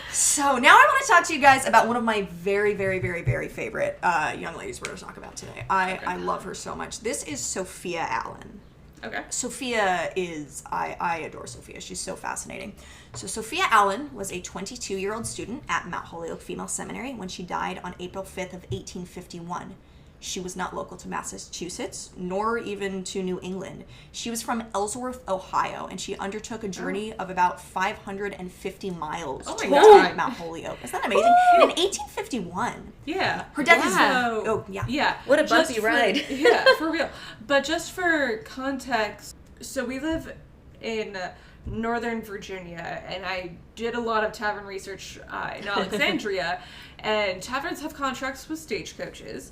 So now I want to talk to you guys about one of my very, very, very, very favorite young ladies we're going to talk about today. I love her so much. This is Sophia Allen. Okay. Sophia is, I adore Sophia. She's so fascinating. So Sophia Allen was a 22-year-old student at Mount Holyoke Female Seminary when she died on April 5th of 1851. She was not local to Massachusetts, nor even to New England. She was from Ellsworth, Ohio, and she undertook a journey of about 550 miles Oh to my God. Mount Holyoke. Isn't that amazing? In 1851. Yeah. Her death is... So, Oh, yeah. Yeah. What a Just bumpy for- ride. Yeah, for real. But just for context, so we live in Northern Virginia, and I did a lot of tavern research in Alexandria, and taverns have contracts with stagecoaches.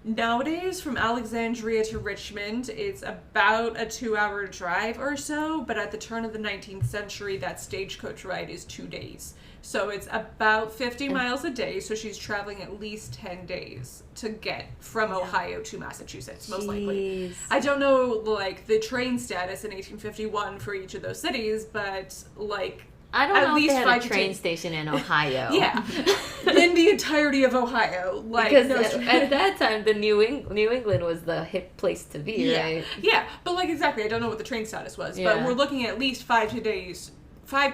Nowadays, from Alexandria to Richmond, it's about a 2-hour drive or so, but at the turn of the 19th century, that stagecoach ride is 2 days. So it's about 50 miles a day, so she's traveling at least 10 days to get from Ohio to Massachusetts, most likely. Jeez. I don't know, like, the train status in 1851 for each of those cities, but, like, I don't at know if least they had 5 a to train 10 station in Ohio. Yeah. In the entirety of Ohio. Like, Because no at that time, the New England was the hip place to be, yeah. right? Yeah, but like exactly, I don't know what the train status was, but Yeah. we're looking at least 5 to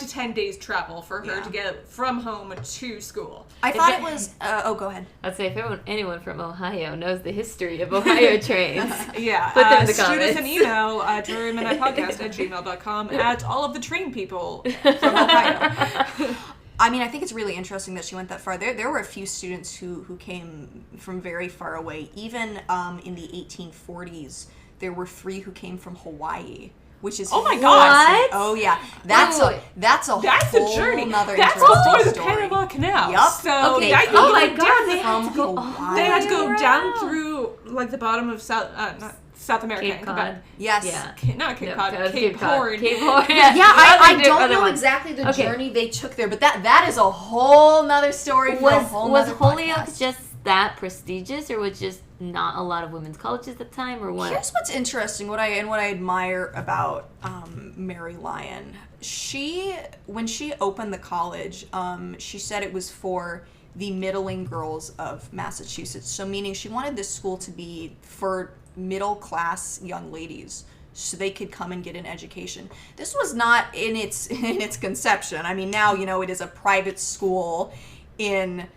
10 days travel for her to get from home to school. I thought it was... go ahead. I'd say if anyone from Ohio knows the history of Ohio trains, Yeah, Put them in the shoot us comments. an email, drurymanipodcast@gmail.com at all of the train people from Ohio. I mean, I think it's really interesting that she went that far. There were a few students who came from very far away. Even in the 1840s, there were 3 who came from Hawaii, which is Oh my God. What? Oh yeah, that's a That's whole a journey. nother That's interesting before the story. Panama Canal. Yup. So Okay. yeah, you Oh go my down God, they from had to go. Hawaii. They had to go down Wow. through like the bottom of South America. Cape and Cod. Quebec. Yes. Yeah. Not Cape No, Cod, that was Cape Cod. Horn. Cape Horn. Yeah, The I other don't know one. exactly the Okay. journey they took there, but that is a whole nother story for a whole Was nother Holyoke podcast. just that prestigious, or was just not a lot of women's colleges at the time, or what? Here's what's interesting, what I admire about Mary Lyon. When she opened the college, she said it was for the middling girls of Massachusetts. So meaning she wanted this school to be for middle class young ladies, so they could come and get an education. This was not in its conception. I mean, now it is a private school in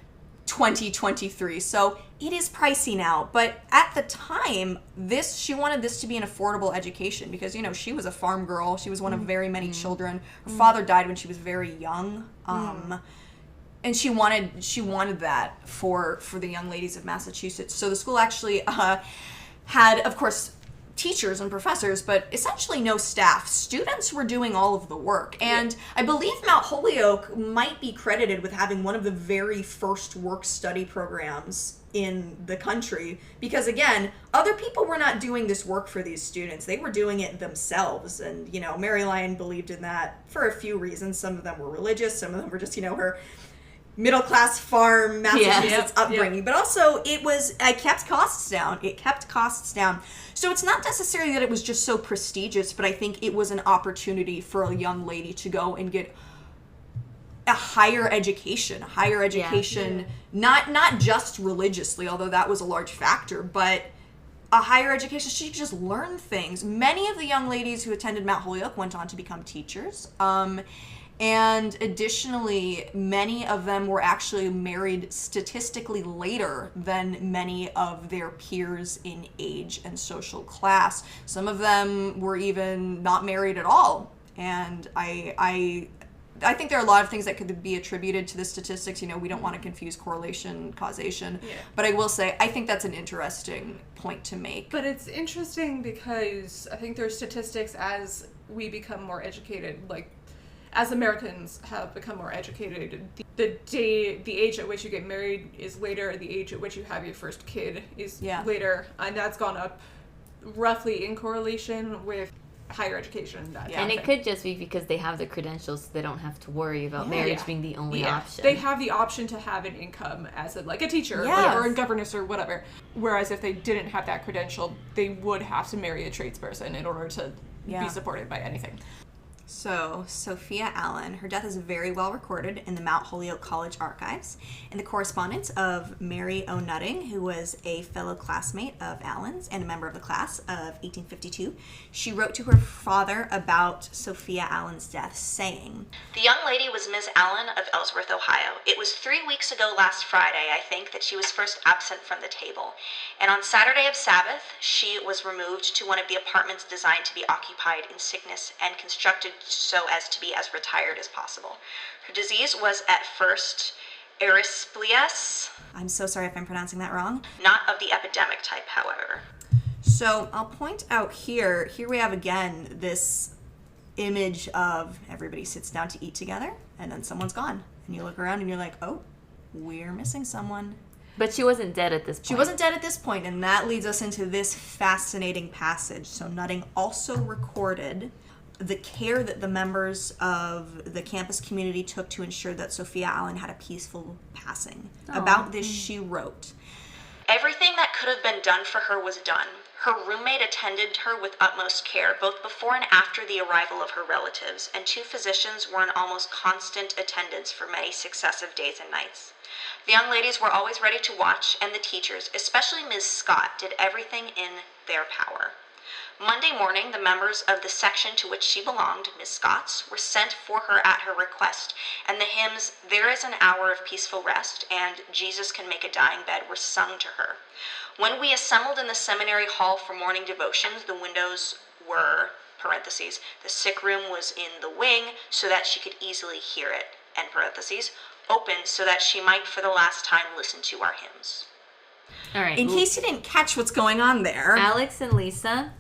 2023, so it is pricey now, but at the time she wanted this to be an affordable education because she was a farm girl. She was one of very many children. Her father died when she was very young, and she wanted that for the young ladies of Massachusetts. So the school actually had, of course, teachers and professors, but essentially no staff. Students were doing all of the work. And I believe Mount Holyoke might be credited with having one of the very first work-study programs in the country because, again, other people were not doing this work for these students. They were doing it themselves. And, Mary Lyon believed in that for a few reasons. Some of them were religious. Some of them were just, her middle-class farm Massachusetts upbringing. But also, it kept costs down. It kept costs down. So it's not necessarily that it was just so prestigious, but I think it was an opportunity for a young lady to go and get a higher education. Not just religiously, although that was a large factor, but a higher education. She could just learn things. Many of the young ladies who attended Mount Holyoke went on to become teachers. And additionally, many of them were actually married statistically later than many of their peers in age and social class. Some of them were even not married at all. And I think there are a lot of things that could be attributed to the statistics. We don't want to confuse correlation, causation. Yeah. But I will say, I think that's an interesting point to make. But it's interesting because I think there's statistics as we become more educated, like as Americans have become more educated, the age at which you get married is later, the age at which you have your first kid is later, and that's gone up roughly in correlation with higher education. And it could just be because they have the credentials, so they don't have to worry about marriage being the only option. They have the option to have an income as a teacher or a governess or whatever. Whereas if they didn't have that credential, they would have to marry a tradesperson in order to be supported by anything. So, Sophia Allen, her death is very well recorded in the Mount Holyoke College archives. In the correspondence of Mary O. Nutting, who was a fellow classmate of Allen's and a member of the class of 1852, she wrote to her father about Sophia Allen's death, saying, "The young lady was Miss Allen of Ellsworth, Ohio. It was 3 weeks ago last Friday, I think, that she was first absent from the table. And on Saturday of Sabbath, she was removed to one of the apartments designed to be occupied in sickness and constructed so as to be as retired as possible. Her disease was at first erysipelas. I'm so sorry if I'm pronouncing that wrong. Not of the epidemic type, however." So I'll point out here we have again this image of everybody sits down to eat together and then someone's gone. And you look around and you're like, oh, we're missing someone. But she wasn't dead at this point. She wasn't dead at this point, and that leads us into this fascinating passage. So Nutting also recorded the care that the members of the campus community took to ensure that Sophia Allen had a peaceful passing. About this, she wrote, "Everything that could have been done for her was done. Her roommate attended her with utmost care, both before and after the arrival of her relatives, and 2 physicians were in almost constant attendance for many successive days and nights. The young ladies were always ready to watch, and the teachers, especially Ms. Scott, did everything in their power. Monday morning, the members of the section to which she belonged, Miss Scott's, were sent for her at her request, and the hymns, 'There is an Hour of Peaceful Rest' and 'Jesus Can Make a Dying Bed' were sung to her. When we assembled in the seminary hall for morning devotions, the windows were, parentheses, the sick room was in the wing so that she could easily hear it, end parentheses, open so that she might for the last time listen to our hymns." All right. In case you didn't catch what's going on there. Alex and Lisa,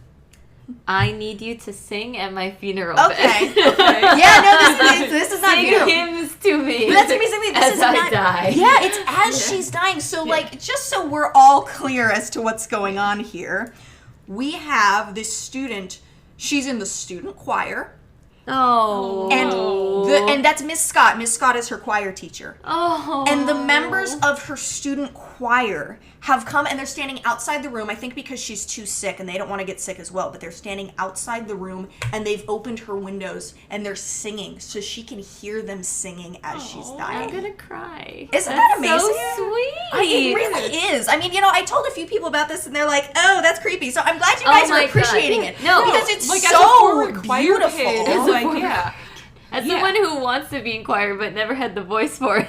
I need you to sing at my funeral. Okay. Yeah, no, this is not Sing you. hymns to me. But that's amazing. This as is I not, die. Yeah, it's as she's dying. So, like, just so we're all clear as to what's going on here, we have this student. She's in the student choir, Oh. and that's Miss Scott. Miss Scott is her choir teacher. Oh. And the members of her student choir have come, and they're standing outside the room, I think because she's too sick and they don't want to get sick as well, but they're standing outside the room and they've opened her windows and they're singing so she can hear them singing as she's dying. I'm gonna cry. Isn't that amazing? So sweet. It really is. I mean, I told a few people about this and they're like, oh, that's creepy. So I'm glad you guys are appreciating it. No. Because it's like, as a so former choir beautiful. kid, As a like, former- yeah. As Yeah. someone who wants to be in choir but never had the voice for it.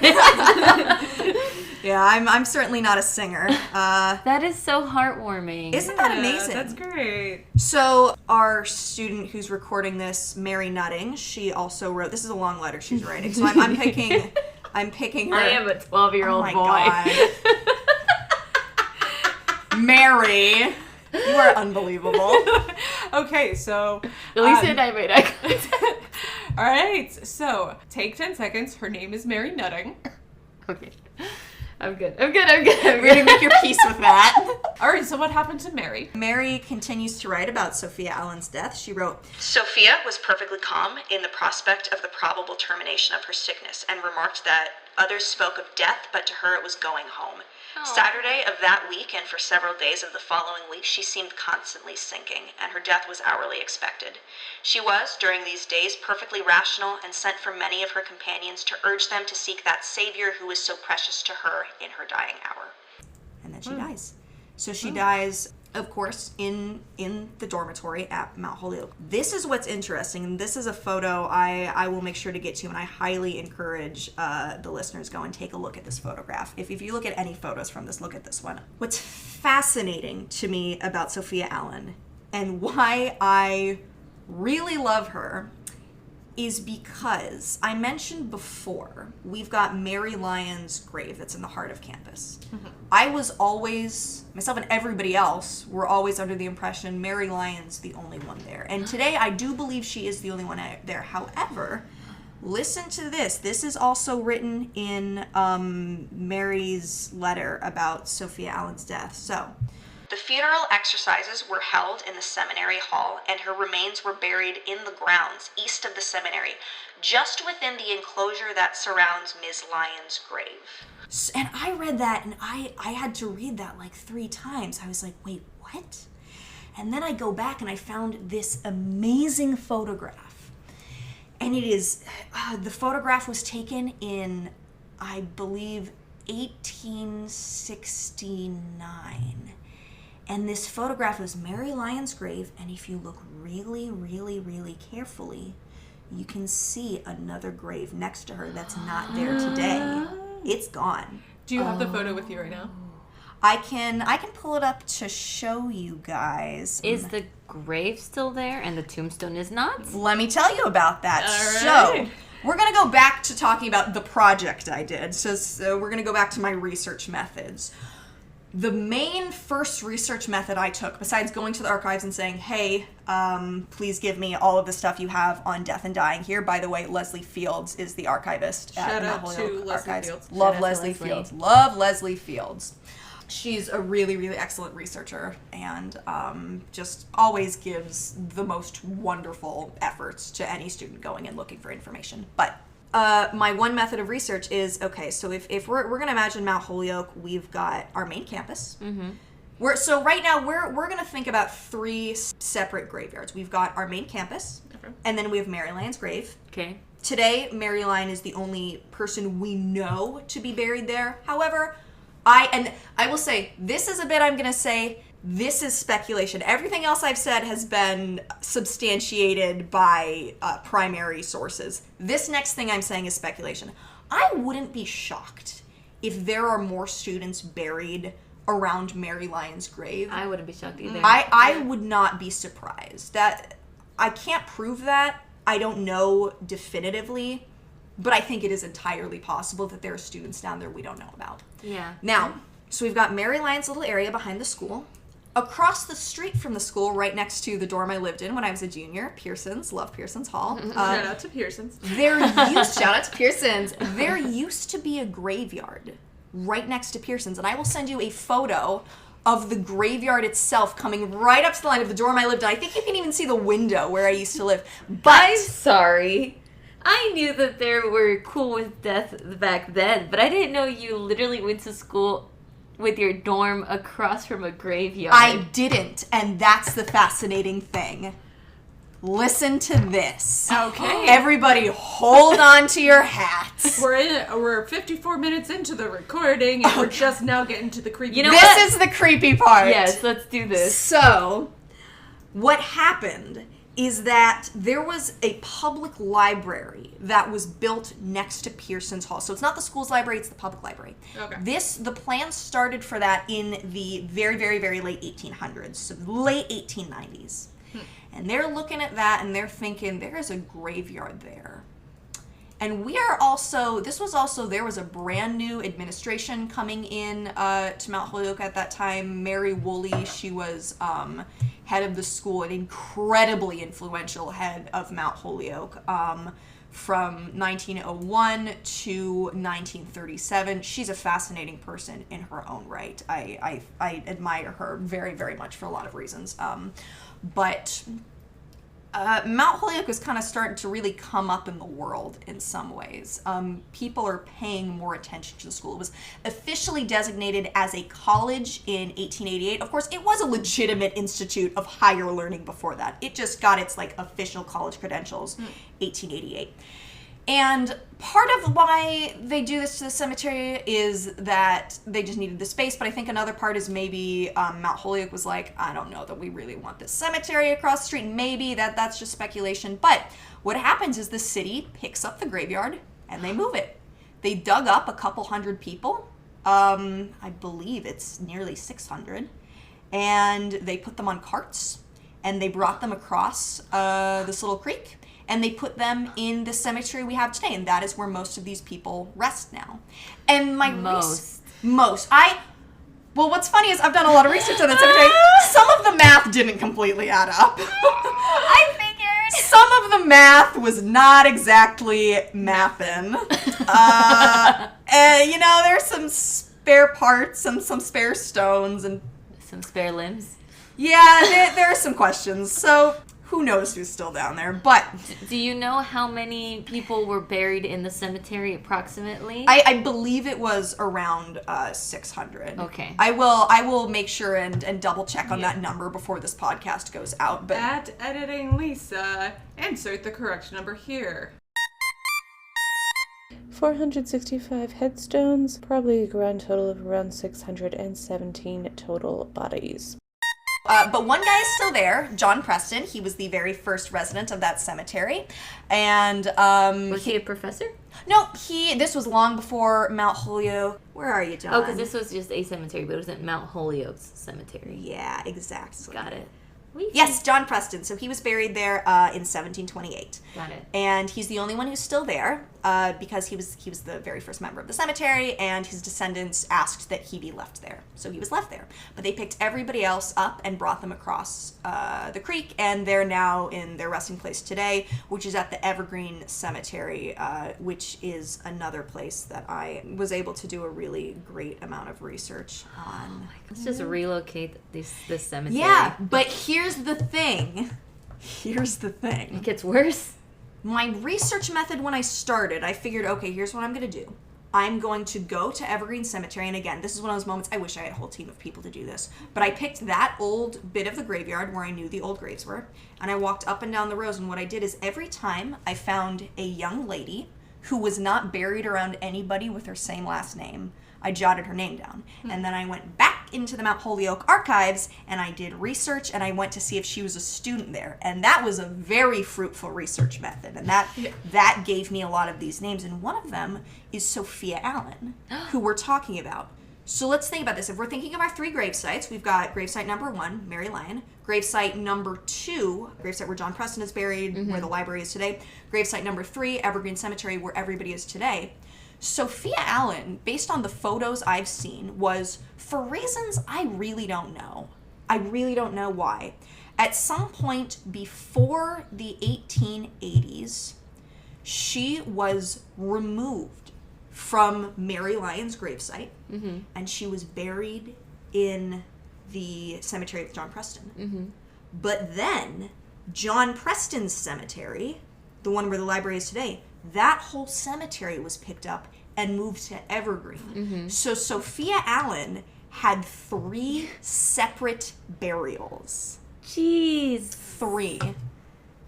Yeah, I'm certainly not a singer. That is so heartwarming. Isn't that amazing? That's great. So our student who's recording this, Mary Nutting, she also wrote. This is a long letter she's writing, so I'm picking her. I am a 12-year-old Oh my boy. God. Mary, you are unbelievable. Okay, so Lisa and I made eye contact. all right, so take 10 seconds. Her name is Mary Nutting. Okay. I'm good. We're Gonna make your peace with that. All right, so what happened to Mary? Mary continues to write about Sophia Allen's death. She wrote, "Sophia was perfectly calm in the prospect of the probable termination of her sickness and remarked that others spoke of death, but to her it was going home. Saturday of that week and for several days of the following week, she seemed constantly sinking, and her death was hourly expected. She was, during these days, perfectly rational and sent for many of her companions to urge them to seek that Savior who is so precious to her in her dying hour." And then she dies. So she dies, of course, in the dormitory at Mount Holyoke. This is what's interesting, and this is a photo I will make sure to get to, and I highly encourage the listeners go and take a look at this photograph. If you look at any photos from this, look at this one. What's fascinating to me about Sophia Allen and why I really love her is because I mentioned before, we've got Mary Lyons' grave that's in the heart of campus. Mm-hmm. I was always, myself and everybody else, were always under the impression Mary Lyons the only one there. And today I do believe she is the only one there. However, listen to this. This is also written in Mary's letter about Sophia Allen's death. So, "The funeral exercises were held in the seminary hall, and her remains were buried in the grounds east of the seminary, just within the enclosure that surrounds Ms. Lyons' grave." And I read that, and I had to read that like 3 times. I was like, wait, what? And then I go back, and I found this amazing photograph. And it is, the photograph was taken in, I believe, 1869. And this photograph was Mary Lyon's grave, and if you look really, really, really carefully, you can see another grave next to her that's not there today. It's gone. Do you have the photo with you right now? I can pull it up to show you guys. Is the grave still there and the tombstone is not? Let me tell you about that. All right. So, we're going to go back to talking about the project I did. So we're going to go back to my research methods. The main first research method I took, besides going to the archives and saying, hey, please give me all of the stuff you have on death and dying here. By the way, Leslie Fields is the archivist at Shout the out Holyoke to Leslie Archives. Fields. Love Shout out to Leslie Leslie. Fields. Love Leslie Fields. She's a really, really excellent researcher and just always gives the most wonderful efforts to any student going and looking for information. But my one method of research is, okay, so if we're going to imagine Mount Holyoke, we've got our main campus. Mm-hmm. So right now, we're going to think about 3 separate graveyards. We've got our main campus, and then we have Mary Lyon's grave. Okay. Today, Mary Lyon is the only person we know to be buried there. However, I will say, this is a bit I'm going to say, this is speculation. Everything else I've said has been substantiated by primary sources. This next thing I'm saying is speculation. I wouldn't be shocked if there are more students buried around Mary Lyon's grave. I wouldn't be shocked either. I would not be surprised. That I can't prove that. I don't know definitively. But I think it is entirely possible that there are students down there we don't know about. Yeah. Now, so we've got Mary Lyon's little area behind the school. Across the street from the school, right next to the dorm I lived in when I was a junior, Pearson's, love Pearson's Hall. Shout out to Pearson's. Shout out to Pearson's. There used to be a graveyard right next to Pearson's, and I will send you a photo of the graveyard itself coming right up to the line of the dorm I lived in. I think you can even see the window where I used to live. But I'm sorry. I knew that there were cool with death back then, but I didn't know you literally went to school with your dorm across from a graveyard. I didn't, and that's the fascinating thing. Listen to this. Okay. Everybody hold on to your hats. We're 54 minutes into the recording, and we're just now getting to the creepy. You know This what? is the creepy part. Yes, let's do this. So, what happened is that there was a public library that was built next to Pearson's Hall. So it's not the school's library, it's the public library. Okay. The plan started for that in the very, very, very late 1800s, so late 1890s. And they're looking at that and they're thinking, there is a graveyard there. And there was a brand new administration coming in to Mount Holyoke at that time. Mary Woolley, she was head of the school, an incredibly influential head of Mount Holyoke from 1901 to 1937. She's a fascinating person in her own right. I admire her very, very much for a lot of reasons. But Mount Holyoke is kind of starting to really come up in the world in some ways. People are paying more attention to the school. It was officially designated as a college in 1888. Of course, it was a legitimate institute of higher learning before that. It just got its official college credentials 1888. And part of why they do this to the cemetery is that they just needed the space, but I think another part is maybe Mount Holyoke was like, I don't know that we really want this cemetery across the street. Maybe that's just speculation. But what happens is the city picks up the graveyard and they move it. They dug up a couple hundred people. I believe it's nearly 600. And they put them on carts and they brought them across this little creek. And they put them in the cemetery we have today, and that is where most of these people rest now. And Most. Well, what's funny is I've done a lot of research on that cemetery. Some of the math didn't completely add up. I figured. Some of the math was not exactly mathin'. There's some spare parts and some spare stones and Some spare limbs. yeah, there are some questions. So who knows who's still down there. But Do you know how many people were buried in the cemetery approximately? I believe it was around 600. Okay. I will make sure and double check on that number before this podcast goes out. But At editing Lisa, insert the correct number here. 465 headstones, probably a grand total of around 617 total bodies. But one guy is still there, John Preston. He was the very first resident of that cemetery. And was he a professor? no, this was long before Mount Holyoke. Where are you, John? Oh, because this was just a cemetery, but it wasn't Mount Holyoke's cemetery. Yeah, exactly. Got it. Yes, John Preston. So he was buried there in 1728. Got it. And he's the only one who's still there because he was the very first member of the cemetery, and his descendants asked that he be left there. So he was left there. But they picked everybody else up and brought them across the creek, and they're now in their resting place today, which is at the Evergreen Cemetery, which is another place that I was able to do a really great amount of research on. Let's just relocate this cemetery. Yeah, but here's the thing. Here's the thing. It gets worse. My research method when I started, I figured, okay, here's what I'm going to do. I'm going to go to Evergreen Cemetery, and again, this is one of those moments, I wish I had a whole team of people to do this, but I picked that old bit of the graveyard where I knew the old graves were, and I walked up and down the rows, and what I did is every time I found a young lady who was not buried around anybody with her same last name, I jotted her name down. And then I went back into the Mount Holyoke archives and I did research and I went to see if she was a student there. And that was a very fruitful research method. And that gave me a lot of these names. And one of them is Sophia Allen, who we're talking about. So let's think about this. If we're thinking of our 3 grave sites, we've got gravesite number 1, Mary Lyon. Gravesite number 2, gravesite where John Preston is buried, where the library is today. Gravesite number 3, Evergreen Cemetery, where everybody is today. Sophia Allen, based on the photos I've seen, was, for reasons I really don't know. I really don't know why. At some point before the 1880s, she was removed from Mary Lyon's gravesite, and she was buried in the cemetery with John Preston. But then, John Preston's cemetery, the one where the library is today, that whole cemetery was picked up and moved to Evergreen. So Sophia Allen had 3 separate burials. Jeez. 3.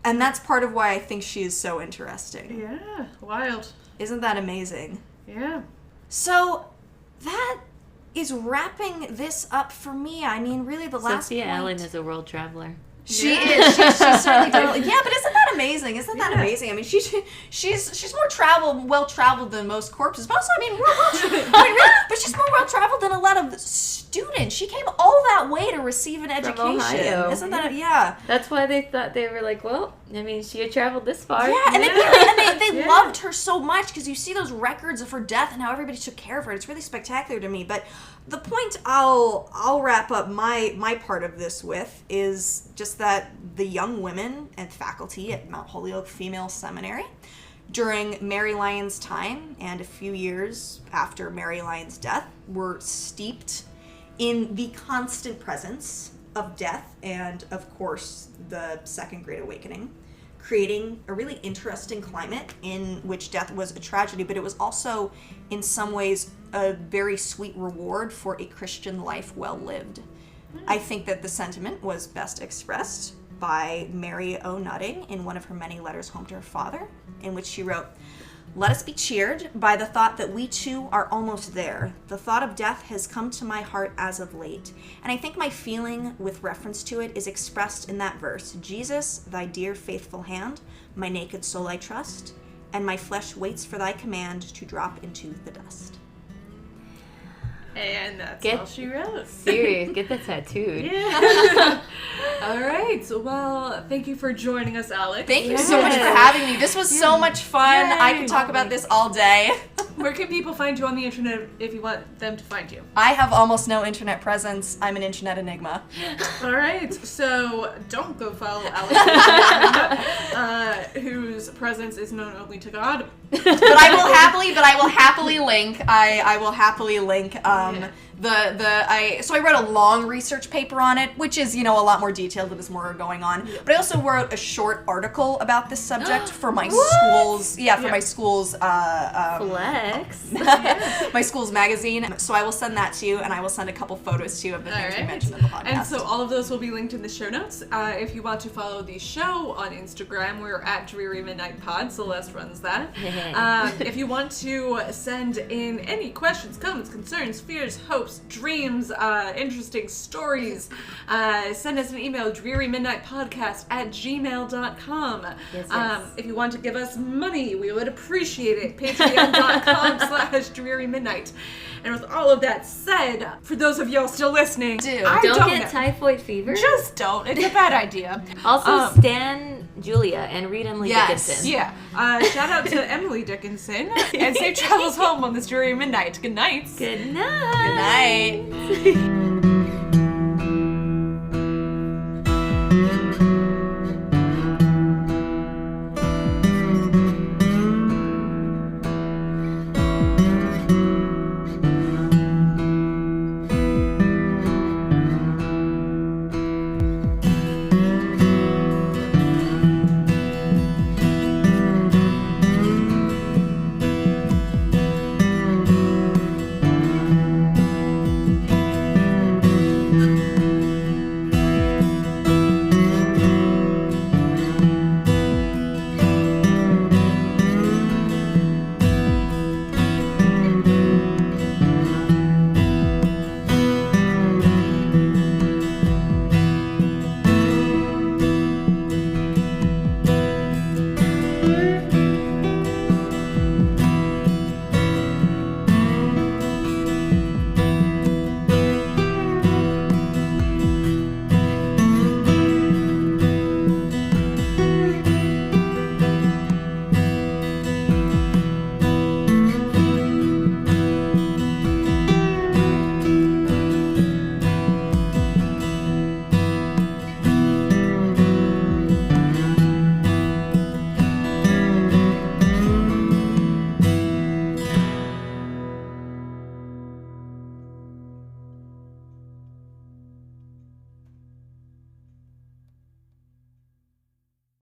And that's part of why I think she is so interesting. Yeah, wild. Isn't that amazing? Yeah. So that is wrapping this up for me. I mean, really the last Sophia point... Allen is a world traveler. She is. She's certainly totally. Yeah, but isn't that amazing? Isn't that amazing? I mean, she's more well traveled than most corpses. But also, I mean, really, but she's more well traveled than a lot of students. She came all that way to receive an education. Ohio. Isn't that? Yeah. That's why they thought they were like, well, I mean, she had traveled this far. Yeah, and they loved her so much because you see those records of her death and how everybody took care of her. It's really spectacular to me. But the point I'll wrap up my part of this with is just that the young women and faculty at Mount Holyoke Female Seminary during Mary Lyon's time and a few years after Mary Lyon's death were steeped in the constant presence of death and, of course, the Second Great Awakening, creating a really interesting climate in which death was a tragedy, but it was also, in some ways, a very sweet reward for a Christian life well lived. I think that the sentiment was best expressed by Mary O. Nutting in one of her many letters home to her father, in which she wrote, "Let us be cheered by the thought that we too are almost there. The thought of death has come to my heart as of late." And I think my feeling with reference to it is expressed in that verse, "Jesus, thy dear faithful hand, my naked soul I trust, and my flesh waits for thy command to drop into the dust." And that's all she wrote. Serious. Get that tattooed. Yeah. All right. So, well, thank you for joining us, Alex. Thank you so much for having me. This was so much fun. Yay. I could talk about this all day. Where can people find you on the internet if you want them to find you? I have almost no internet presence. I'm an internet enigma. All right. So don't go follow Alex, whose presence is known only to God. But I will I will happily link. I will happily link. So I wrote a long research paper on it, which is, a lot more detailed. There's more going on. But I also wrote a short article about this subject for my school's. Yeah, for my school's. Flex. My school's magazine. So I will send that to you, and I will send a couple photos to you of the things we mentioned in the podcast. And so all of those will be linked in the show notes. If you want to follow the show on Instagram, we're at Dreary Midnight Pod. Celeste runs that. If you want to send in any questions, comments, concerns, fears, hopes, dreams, interesting stories, send us an email, drearymidnightpodcast@gmail.com. Yes. If you want to give us money, we would appreciate it. Patreon.com/drearymidnight. And with all of that said, for those of y'all still listening, Don't get typhoid fever. Just don't. It's a bad idea. Also, stan Julia and read Emily Dickinson. Yeah. Shout out to Emily Dickinson and safe travels home on this dreary midnight. Good night. Good night. Good night.